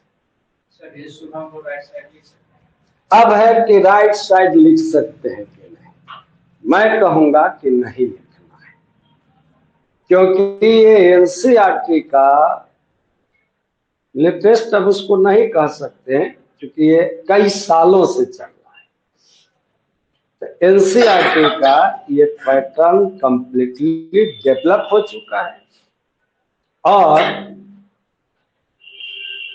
अब है कि राइट साइड लिख सकते हैं कि नहीं, मैं कहूंगा कि नहीं लिखना है, क्योंकि ये एनसीईआरटी का लेटेस्ट, अब उसको नहीं कह सकते हैं क्योंकि ये कई सालों से चल रहा है। तो एनसीईआरटी का ये पैटर्न कंप्लीटली डेवलप हो चुका है और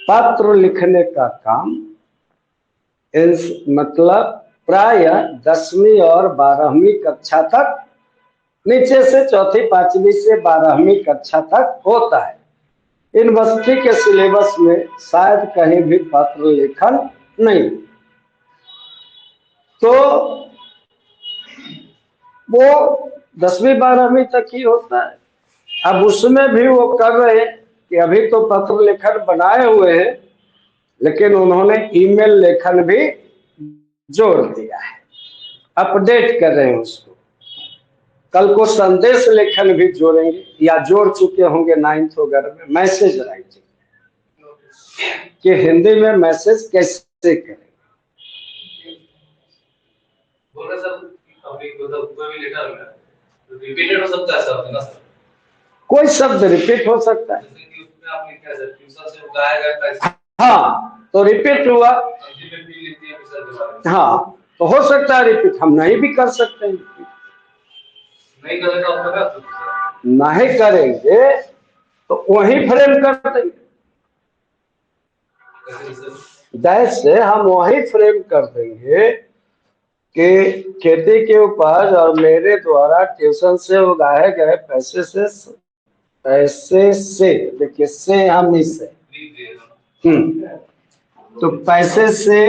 पत्र लिखने का काम मतलब प्राय 10वीं और 12वीं कक्षा तक, नीचे से 4ठी 5वीं से 12वीं कक्षा तक होता है। यूनिवर्सिटी के सिलेबस में शायद कहीं भी पत्र लेखन नहीं, तो वो 10वीं 12वीं तक ही होता है। अब उसमें भी वो कर रहे हैं कि अभी तो पत्र लेखन बनाए हुए हैं, लेकिन उन्होंने ईमेल लेखन भी जोड़ दिया है, अपडेट कर रहे हैं उसको। कल को संदेश लेखन भी जोड़ेंगे या जोड़ चुके होंगे 9th वगैरह में, मैसेज राइटिंग कि हिंदी में मैसेज कैसे करें। बोल रहे सर, अभी कोई भी लेटर रिपीटेड हो सकता है सर, ना सर? कोई शब्द रिपीट हो सकता है, जैसे कि उसमें आप लिखा है ट्यूशन से उगाया गया पैसा, हाँ तो रिपीट हुआ, हाँ तो हो सकता है रिपीट, हम नहीं भी कर सकते हैं। नहीं करेंगे तो नहीं करेंगे तो वही फ्रेम कर देंगे, जैसे हम वही फ्रेम कर देंगे कि खेती के उपज और मेरे द्वारा ट्यूशन से उगाए गए पैसे से देखिए से हम इसे तो पैसे से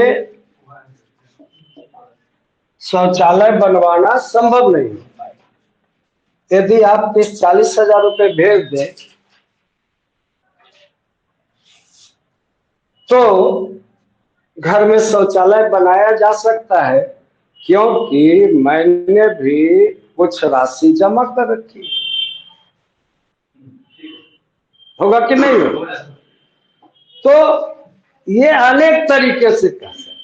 शौचालय बनवाना संभव नहीं हो पाएगा। यदि आप 30-40 हजार रुपए भेज दें तो घर में शौचालय बनाया जा सकता है, क्योंकि मैंने भी कुछ राशि जमा कर रखी। होगा कि नहीं होगा? तो ये अनेक तरीके से कर सकते हैं।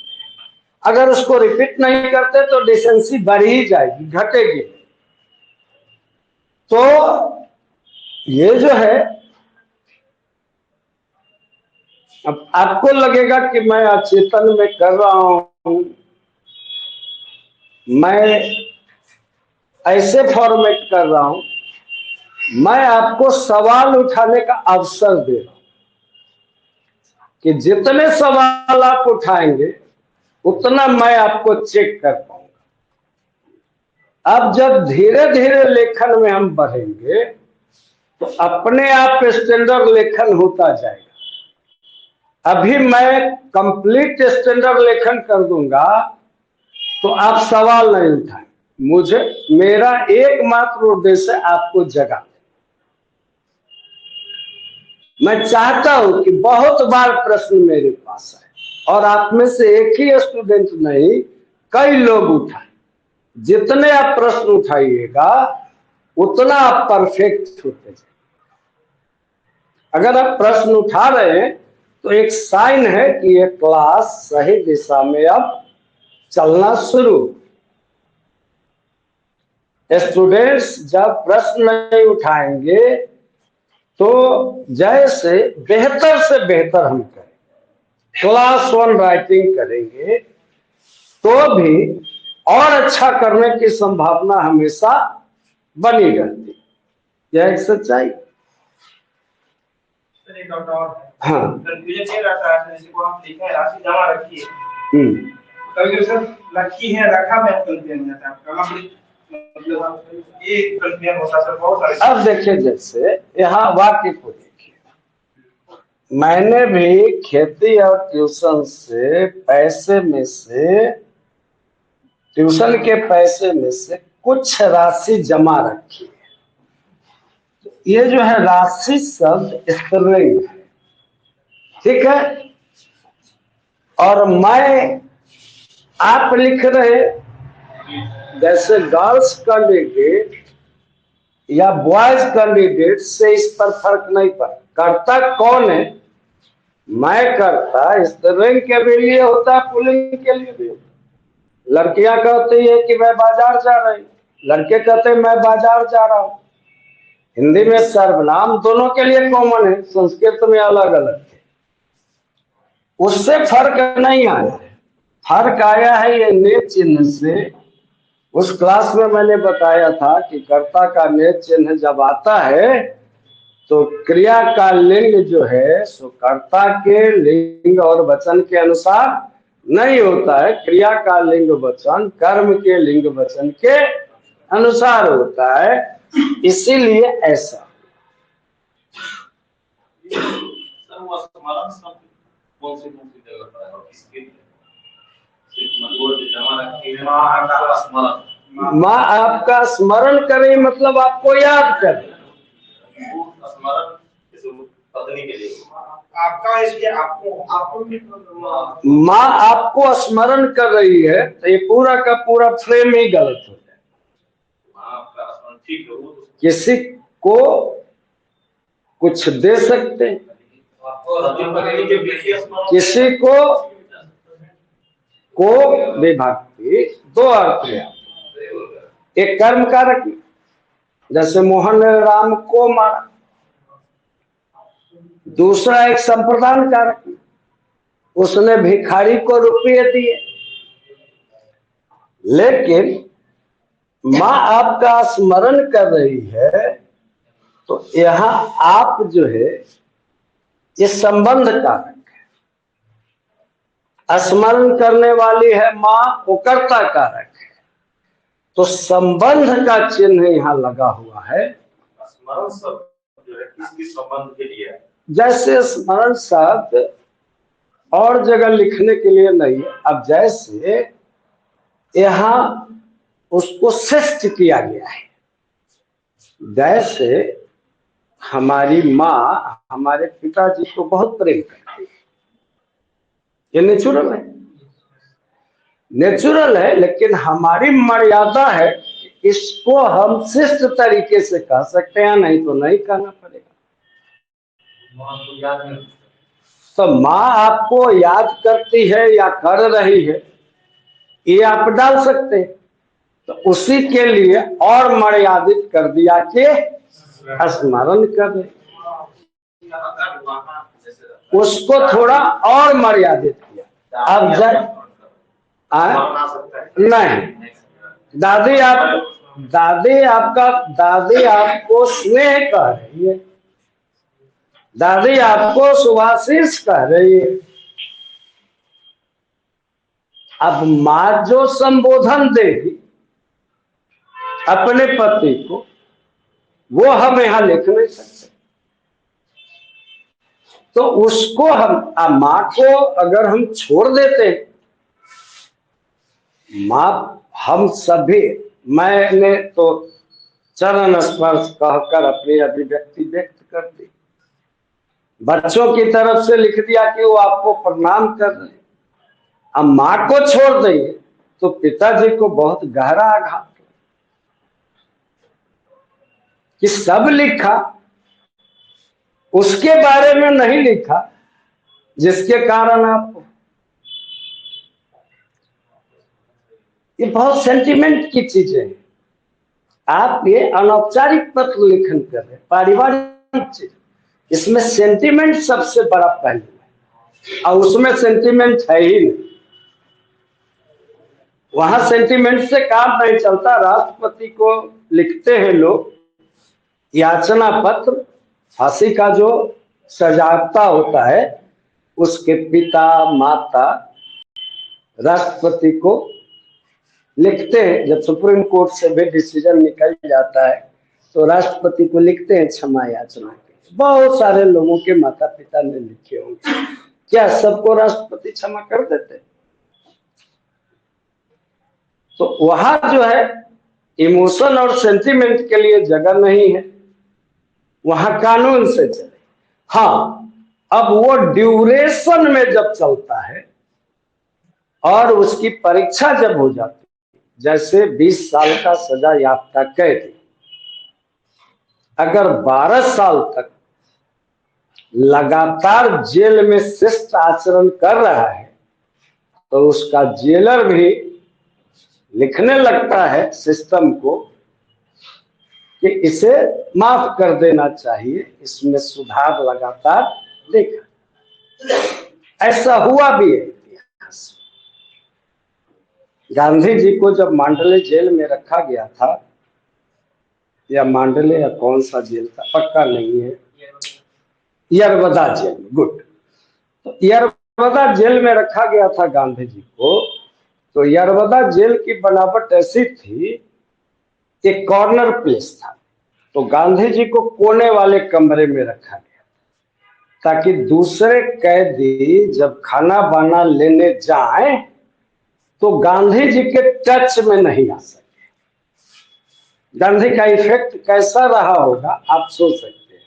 अगर उसको रिपीट नहीं करते तो डिसेंसी बढ़ ही जाएगी, घटेगी। तो ये जो है, अब आपको लगेगा कि मैं अचेतन में कर रहा हूं, मैं ऐसे फॉर्मेट कर रहा हूं, मैं आपको सवाल उठाने का अवसर दे रहा हूं कि जितने सवाल आप उठाएंगे उतना मैं आपको चेक कर पाऊंगा। अब जब धीरे धीरे लेखन में हम बढ़ेंगे तो अपने आप स्टैंडर्ड लेखन होता जाएगा। अभी मैं कंप्लीट स्टैंडर्ड लेखन कर दूंगा तो आप सवाल नहीं उठाएं। मुझे मेरा एकमात्र उद्देश्य आपको जगा। मैं चाहता हूं कि बहुत बार प्रश्न मेरे पास आए और आप में से एक ही स्टूडेंट नहीं कई लोग उठाए। जितने आप प्रश्न उठाइएगा उतना आप परफेक्ट होते जाए। अगर आप प्रश्न उठा रहे हैं तो एक साइन है कि ये क्लास सही दिशा में अब चलना शुरू। स्टूडेंट्स जब प्रश्न नहीं उठाएंगे तो जैसे बेहतर से बेहतर हम करें, क्लास 1 राइटिंग करेंगे तो भी और अच्छा करने की संभावना हमेशा बनी रहती। यह एक सच्चाई। एक डाउट और है। हाँ, कंफ्यूजन ये रहता है जैसे को हम लिखे हैं राशि जमा रखी है, कभी सर रखी है रखा में कंफ्यूजन नहीं आता। मतलब ये कंफ्यूजन होता है सर बहुत सारे। अब देखिए जैसे यहाँ वाक्य को देखिए, मैंने भी खेती और ट्यूशन से ट्यूशन के पैसे में से कुछ राशि जमा रखी है। ये जो है राशि शब्द स्त्रीलिंग है, ठीक है। और मैं आप लिख रहे जैसे गर्ल्स कैंडिडेट या बॉयज कैंडिडेट से इस पर फर्क नहीं पड़ता। कर्ता कौन है? मैं करता स्त्रीलिंग के भी लिए होता है, पुल्लिंग के लिए भी होता है। लड़कियां कहती है कि मैं बाजार जा रही हूँ, लड़के कहते हैं मैं बाजार जा रहा हूँ। हिंदी में सर्वनाम दोनों के लिए कॉमन है, संस्कृत में अलग अलग है। उससे फर्क नहीं आया। फर्क आया है ये ने चिन्ह से। उस क्लास में मैंने बताया था कि कर्ता का ने चिन्ह जब आता है तो क्रिया का लिंग जो है सो कर्ता के लिंग और वचन के अनुसार नहीं होता है। क्रिया का लिंग वचन कर्म के लिंग वचन के अनुसार होता है, इसीलिए ऐसा। माँ आपका स्मरण करे मतलब आपको याद करे। पत्नी के लिए आपका इसलिए आपको माँ आपको स्मरण कर रही है तो ये पूरा का पूरा फ्रेम ही गलत हो जाए। किसी को कुछ दे सकते, किसी को विभक्ति दो अर्थ है। एक कर्म कारक जैसे मोहन ने राम को मारा, दूसरा एक संप्रदान कारक उसने भिखारी को रुपये दिए। लेकिन माँ आपका स्मरण कर रही है तो यहाँ आप जो है ये संबंध कारक है। स्मरण करने वाली है माँ, वो कर्ता कारक है, तो संबंध का चिन्ह यहाँ लगा हुआ है। स्मरण शब्द जो है किसकी संबंध के लिए है? जैसे स्मरण शब्द और जगह लिखने के लिए नहीं। अब जैसे यहाँ उसको शिष्ट किया गया है, जैसे हमारी माँ हमारे पिताजी को बहुत प्रेम करती है, ये नेचुरल है, नेचुरल है। लेकिन हमारी मर्यादा है, इसको हम शिष्ट तरीके से कह सकते हैं, नहीं तो नहीं कहना पड़ेगा। तो माँ आपको याद करती है या कर रही है, ये आप डाल सकते हैं। तो उसी के लिए और मर्यादित कर दिया कि स्मरण कर, उसको थोड़ा और मर्यादित किया। अब नहीं दादी आप दादी आपको स्नेह कह रही है, दादी आपको शुभाशीष कह रही है। अब माँ जो संबोधन देगी अपने पति को, वो हम यहां लिख नहीं सकते। तो उसको हम माँ को अगर हम छोड़ देते, माँ हम सभी, मैंने तो चरण स्पर्श कहकर अपनी अभिव्यक्ति व्यक्त कर दी, बच्चों की तरफ से लिख दिया कि वो आपको प्रणाम कर रहे हैं। अब माँ को छोड़ देंगे तो पिताजी को बहुत गहरा आघात कि सब लिखा, उसके बारे में नहीं लिखा जिसके कारण आप, ये बहुत सेंटिमेंट की चीजें हैं। आप ये अनौपचारिक पत्र लिखन कर रहे, पारिवारिक चीज, इसमें सेंटिमेंट सबसे बड़ा पहलू है और उसमें सेंटिमेंट है ही नहीं। वहां सेंटिमेंट से काम नहीं चलता। राष्ट्रपति को लिखते हैं लोग याचना पत्र, फांसी का जो सजाता होता है, उसके पिता माता राष्ट्रपति को लिखते हैं। जब सुप्रीम कोर्ट से भी डिसीजन निकल जाता है तो राष्ट्रपति को लिखते हैं क्षमा याचना के। बहुत सारे लोगों के माता पिता ने लिखे होंगे, क्या सबको राष्ट्रपति क्षमा कर देते? तो वहां जो है इमोशन और सेंटिमेंट के लिए जगह नहीं है, वहां कानून से चले। हाँ, अब वो ड्यूरेशन में जब चलता है और उसकी परीक्षा जब हो जाती है, जैसे 20 साल का सजा याफ्ता कैदी अगर 12 साल तक लगातार जेल में शिष्ट आचरण कर रहा है तो उसका जेलर भी लिखने लगता है सिस्टम को कि इसे माफ कर देना चाहिए, इसमें सुधार लगातार देखा। ऐसा हुआ भी है इतिहास। गांधी जी को जब मांडले जेल में रखा गया था, या मांडले या कौन सा जेल था पक्का नहीं है, यरवदा जेल, गुड, तो यरवदा जेल में रखा गया था गांधी जी को। तो यरवदा जेल की बनावट ऐसी थी, एक कॉर्नर प्लेस था, तो गांधी जी को कोने वाले कमरे में रखा गया ताकि दूसरे कैदी जब खाना बाना लेने जाए तो गांधी जी के टच में नहीं आ सके। गांधी का इफेक्ट कैसा रहा होगा आप सोच सकते हैं।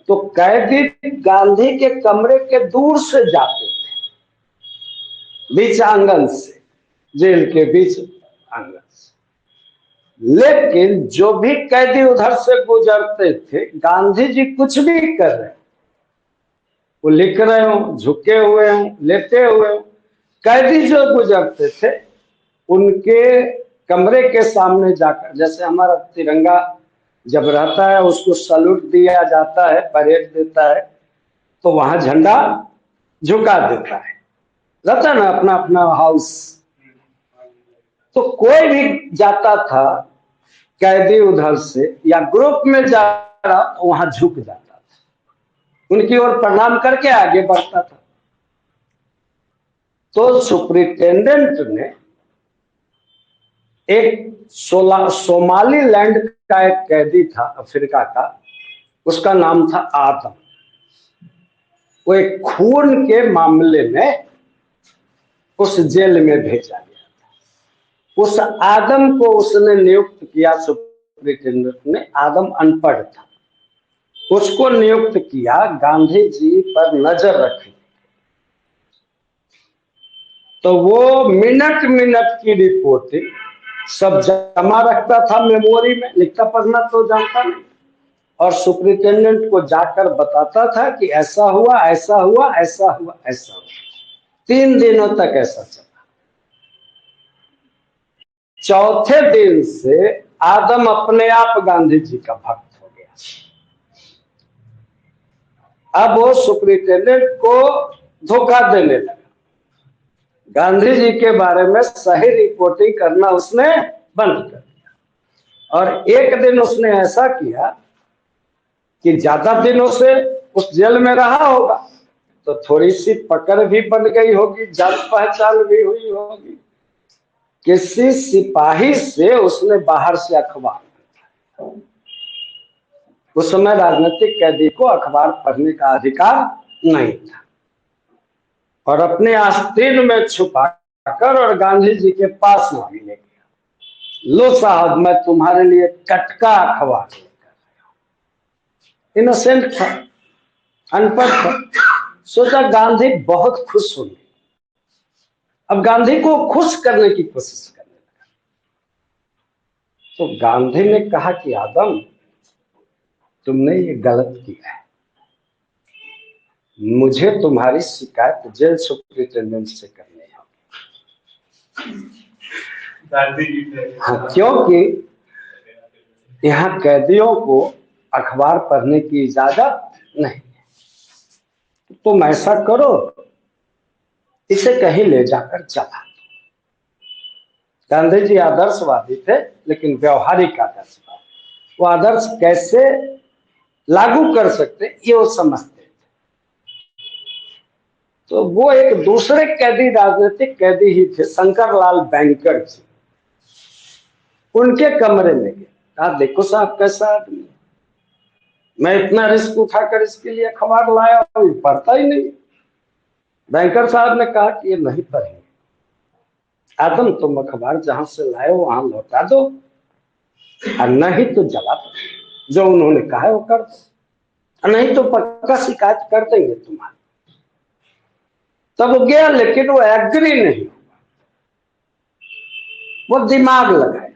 तो कैदी गांधी के कमरे के दूर से जाते थे, बीच आंगन से, जेल के बीच आंगन से, लेकिन जो भी कैदी उधर से गुजरते थे, गांधी जी कुछ भी कर रहे, वो लिख रहे हो, झुके हुए हो, लेटे हुए हो, कैदी जो गुजरते थे उनके कमरे के सामने जाकर, जैसे हमारा तिरंगा जब रहता है उसको सैल्यूट दिया जाता है, परेड देता है, तो वहां झंडा झुका देता है, रहता है ना अपना अपना हाउस। तो कोई भी जाता था कैदी उधर से या ग्रुप में जा रहा तो वहां झुक जाता था, उनकी ओर प्रणाम करके आगे बढ़ता था। तो सुपरिटेंडेंट ने एक सोमालीलैंड का एक कैदी था अफ्रीका का, उसका नाम था आदम। वो एक खून के मामले में उस जेल में भेजा गया था। उस आदम को उसने नियुक्त किया, सुपरिटेंडेंट ने, आदम अनपढ़ था, उसको नियुक्त किया गांधी जी पर नजर रखने। तो वो मिनट मिनट की रिपोर्टिंग सब जमा रखता था मेमोरी में, लिखता पढ़ना तो जानता नहीं, और सुपरिटेंडेंट को जाकर बताता था कि ऐसा हुआ, ऐसा हुआ, ऐसा हुआ, ऐसा हुआ। 3 दिनों तक ऐसा चला। चौथे दिन से आदम अपने आप गांधी जी का भक्त हो गया। अब वो सुपरिटेंडेंट को धोखा देने लगा, गांधी जी के बारे में सही रिपोर्टिंग करना उसने बंद कर दिया। और एक दिन उसने ऐसा किया कि ज्यादा दिनों से उस जेल में रहा होगा, तो थोड़ी सी पकड़ भी बन गई होगी, जान पहचान भी हुई होगी। किसी सिपाही से उसने बाहर से अखबार, उस समय राजनीतिक कैदी को अखबार पढ़ने का अधिकार नहीं था, और अपने आस्तीन में छुपाकर और गांधी जी के पास ले गया। लो साहब, मैं तुम्हारे लिए टटका अखबार लेकर आया हूं। इनोसेंट था, अनपढ़ था। सोचा गांधी बहुत खुश होंगे। अब गांधी को खुश करने की कोशिश करने लगा। तो गांधी ने कहा कि आदम, तुमने ये गलत किया है, मुझे तुम्हारी शिकायत जेल सुपरिटेंडेंट से करनी है। हाँ, क्योंकि यहाँ कैदियों को अखबार पढ़ने की इजाजत नहीं है। तुम ऐसा करो, इसे कहीं ले जाकर चला। गांधी जी आदर्शवादी थे, लेकिन व्यवहारिक आदर्शवादी। वो आदर्श कैसे लागू कर सकते ये वो समझते थे। तो वो एक दूसरे कैदी, राजनीतिक कैदी ही थे, शंकरलाल बैंकर जी, उनके कमरे में गए। कहा, देखो साहब कैसा आदमी, मैं इतना रिस्क उठाकर इसके लिए अखबार लाया हूं, ये पढ़ता ही नहीं। बैंकर साहब ने कहा कि ये नहीं पढ़ेंगे। आदम, तुम अखबार जहां से लाए हो वहां लौटा दो, और नहीं तो जला दो। जो उन्होंने कहा है वो कर दो, नहीं तो पक्का शिकायत कर देंगे तुम्हारी। तब वो गया, लेकिन वो एग्री नहीं हुआ। वो दिमाग लगाया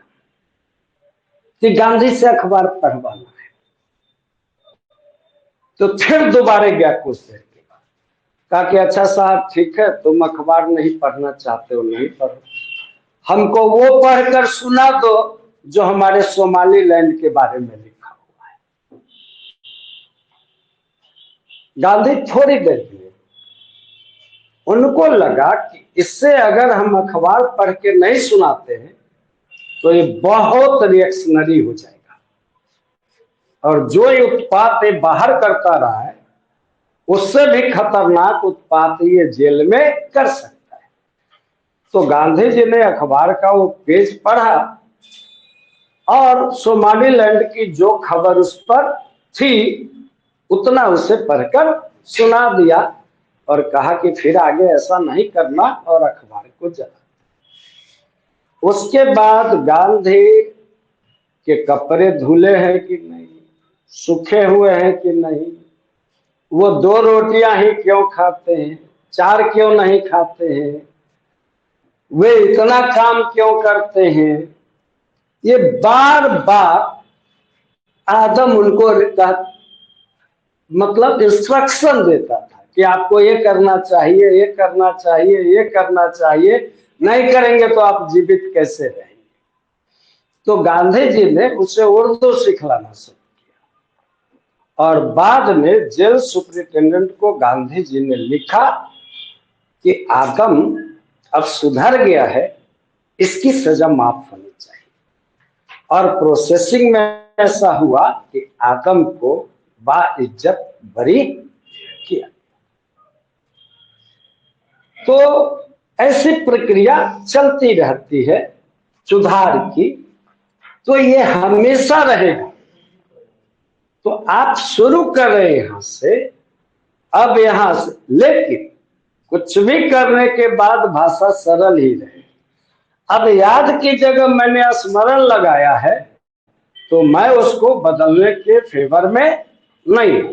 कि गांधी से अखबार पढ़वाना है। तो फिर दोबारा गया कुछ देर के बाद, कहा कि अच्छा साहब ठीक है, तुम अखबार नहीं पढ़ना चाहते हो, नहीं पढ़ो, हमको वो पढ़कर सुना दो जो हमारे सोमालीलैंड के बारे में लिखा हुआ है। गांधी थोड़ी देर के लिए, उनको लगा कि इससे अगर हम अखबार पढ़ के नहीं सुनाते हैं तो ये बहुत रिएक्शनरी हो जाएगा, और जो ये उत्पात ये बाहर करता रहा है उससे भी खतरनाक उत्पात ये जेल में कर सकता है। तो गांधी जी ने अखबार का वो पेज पढ़ा और सोमालीलैंड की जो खबर उस पर थी उतना उसे पढ़कर सुना दिया, और कहा कि फिर आगे ऐसा नहीं करना, और अखबार को जला। उसके बाद गांधी के कपड़े धुले हैं कि नहीं, सूखे हुए हैं कि नहीं, वो 2 रोटियां ही क्यों खाते हैं, 4 क्यों नहीं खाते हैं, वे इतना काम क्यों करते हैं, ये बार बार आदम उनको मतलब इंस्ट्रक्शन देता था कि आपको ये करना चाहिए, ये करना चाहिए, ये करना चाहिए, नहीं करेंगे तो आप जीवित कैसे रहेंगे। तो गांधी जी ने उसे उर्दू सिखलाना शुरू किया, और बाद में जेल सुपरिटेंडेंट को गांधी जी ने लिखा कि आदम अब सुधर गया है, इसकी सजा माफ होनी चाहिए। और प्रोसेसिंग में ऐसा हुआ कि आदम को बाइज्जत बरी किया। तो ऐसी प्रक्रिया चलती रहती है सुधार की, तो ये हमेशा रहेगा। तो आप शुरू कर रहे हैं यहां से, अब यहां से, लेकिन कुछ भी करने के बाद भाषा सरल ही रहे। अब याद की जगह मैंने स्मरण लगाया है, तो मैं उसको बदलने के फेवर में नहीं हूं,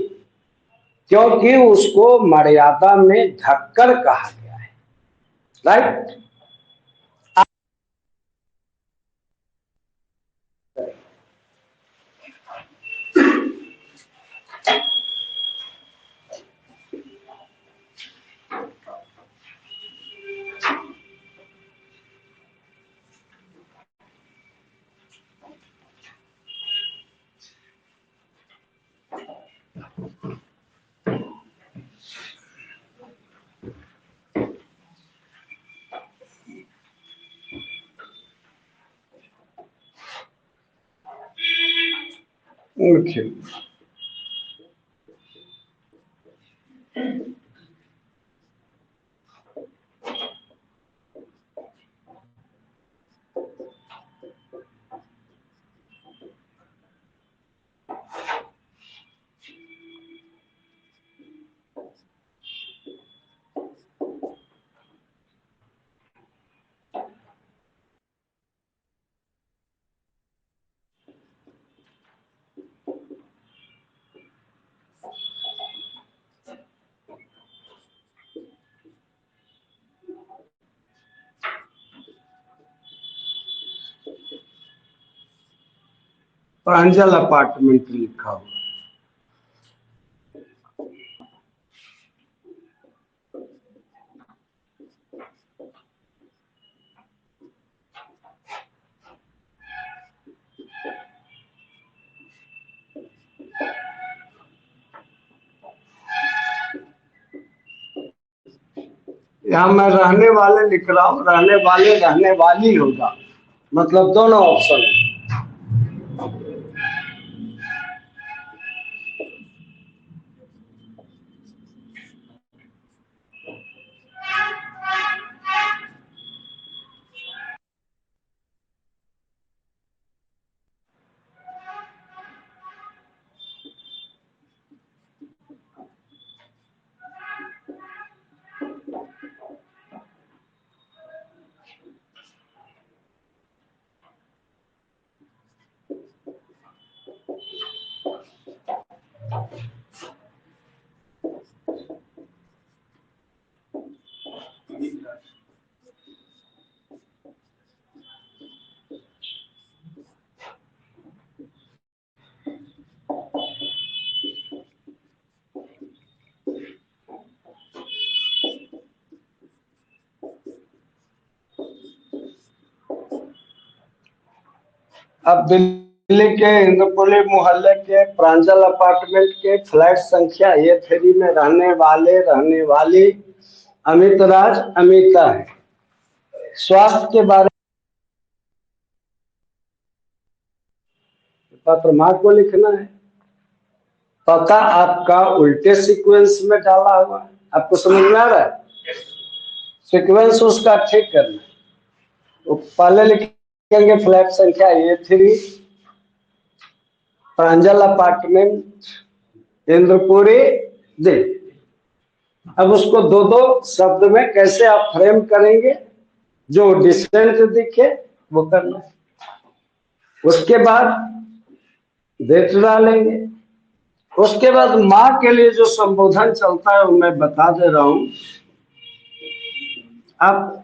क्योंकि उसको मर्यादा में ढककर कहा गया है। राइट? मुख्य प्रांजल अपार्टमेंट लिखा हुआ। यहाँ मैं रहने वाले लिख रहा हूँ, रहने वाले रहने वाली होगा, मतलब दोनों ऑप्शन है। अब दिल्ली के इंद्रपुरी मोहल्ले के प्रांजल अपार्टमेंट के फ्लैट संख्या A3 में रहने वाले रहने वाली अमित राज अमिता है। स्वास्थ्य के बारे में पत्र माँ को लिखना है। पता आपका उल्टे सीक्वेंस में डाला हुआ है, आपको समझ में आ रहा है? सीक्वेंस उसका ठीक करना है। तो पहले लिखेंगे फ्लैट संख्या A3 प्रांजल अपार्टमेंट इंद्रपुरी दिल्ली। अब उसको दो दो शब्द में कैसे आप फ्रेम करेंगे, जो डिस्टेंट दिखे वो करना है। उसके बाद डेट डालेंगे। उसके बाद माँ के लिए जो संबोधन चलता है वो मैं बता दे रहा हूं। आप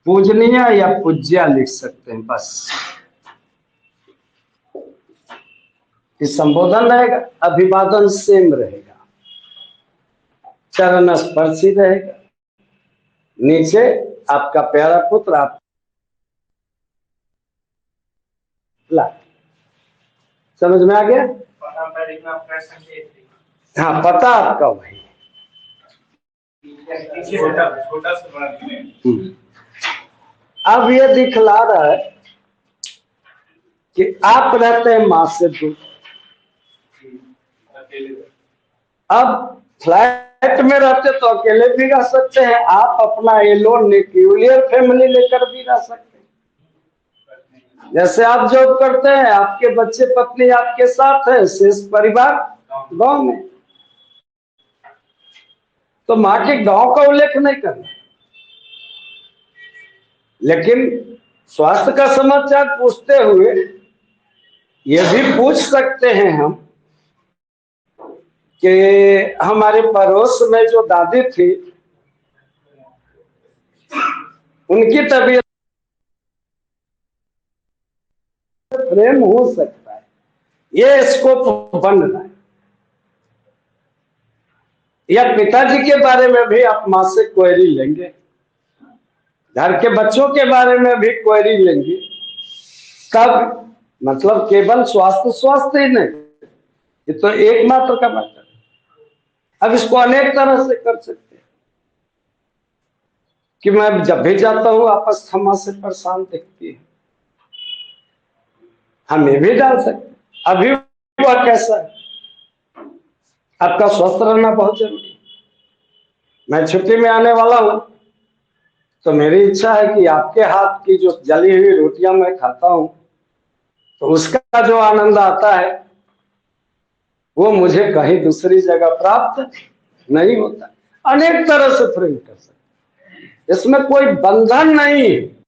पूजनीय या पूज्या लिख सकते हैं, बस ये संबोधन रहेगा। अभिवादन सेम रहेगा, चरण स्पर्शी रहेगा। नीचे आपका प्यारा पुत्र आप ला, समझ में आ गया? हाँ, पता आपका वही। छोटा सा बना दिए। अब ये दिखला रहा है कि आप रहते हैं माँ से दूर। अब फ्लैट में रहते तो अकेले भी रह सकते हैं, आप अपना एलोन न्यूक्लियर फैमिली लेकर भी रह सकते हैं। जैसे आप जॉब करते हैं, आपके बच्चे पत्नी आपके साथ है, शेष परिवार गांव में। तो माँ के गांव का उल्लेख नहीं करना, लेकिन स्वास्थ्य का समाचार पूछते हुए यह भी पूछ सकते हैं हम कि हमारे पड़ोस में जो दादी थी उनकी तबीयत प्रेम हो सकता है, ये स्कोप बन रहा है। या पिताजी के बारे में भी आप माँ से क्वेरी लेंगे, घर के बच्चों के बारे में भी क्वेरी लेंगे। कब? मतलब केवल स्वास्थ्य ही नहीं, ये तो एकमात्र का मतलब। अब इसको अनेक तरह से कर सकते हैं कि मैं जब भी जाता हूं आपस थमा से परेशान दिखती है, हम ये भी डाल सकते हैं। अभी वह कैसा है? आपका स्वस्थ रहना बहुत जरूरी है। मैं छुट्टी में आने वाला हूं, तो मेरी इच्छा है कि आपके हाथ की जो जली हुई रोटियां मैं खाता हूं, तो उसका जो आनंद आता है वो मुझे कहीं दूसरी जगह प्राप्त नहीं होता। अनेक तरह से प्रेम कर सकते, इसमें कोई बंधन नहीं है।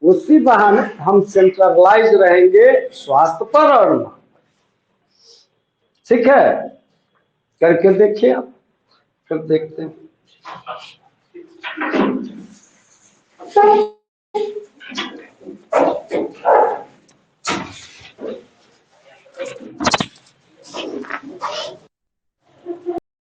उसी बहाने हम सेंट्रलाइज रहेंगे स्वास्थ्य पर और मन। ठीक है, करके देखिए आप, फिर देखते हैं।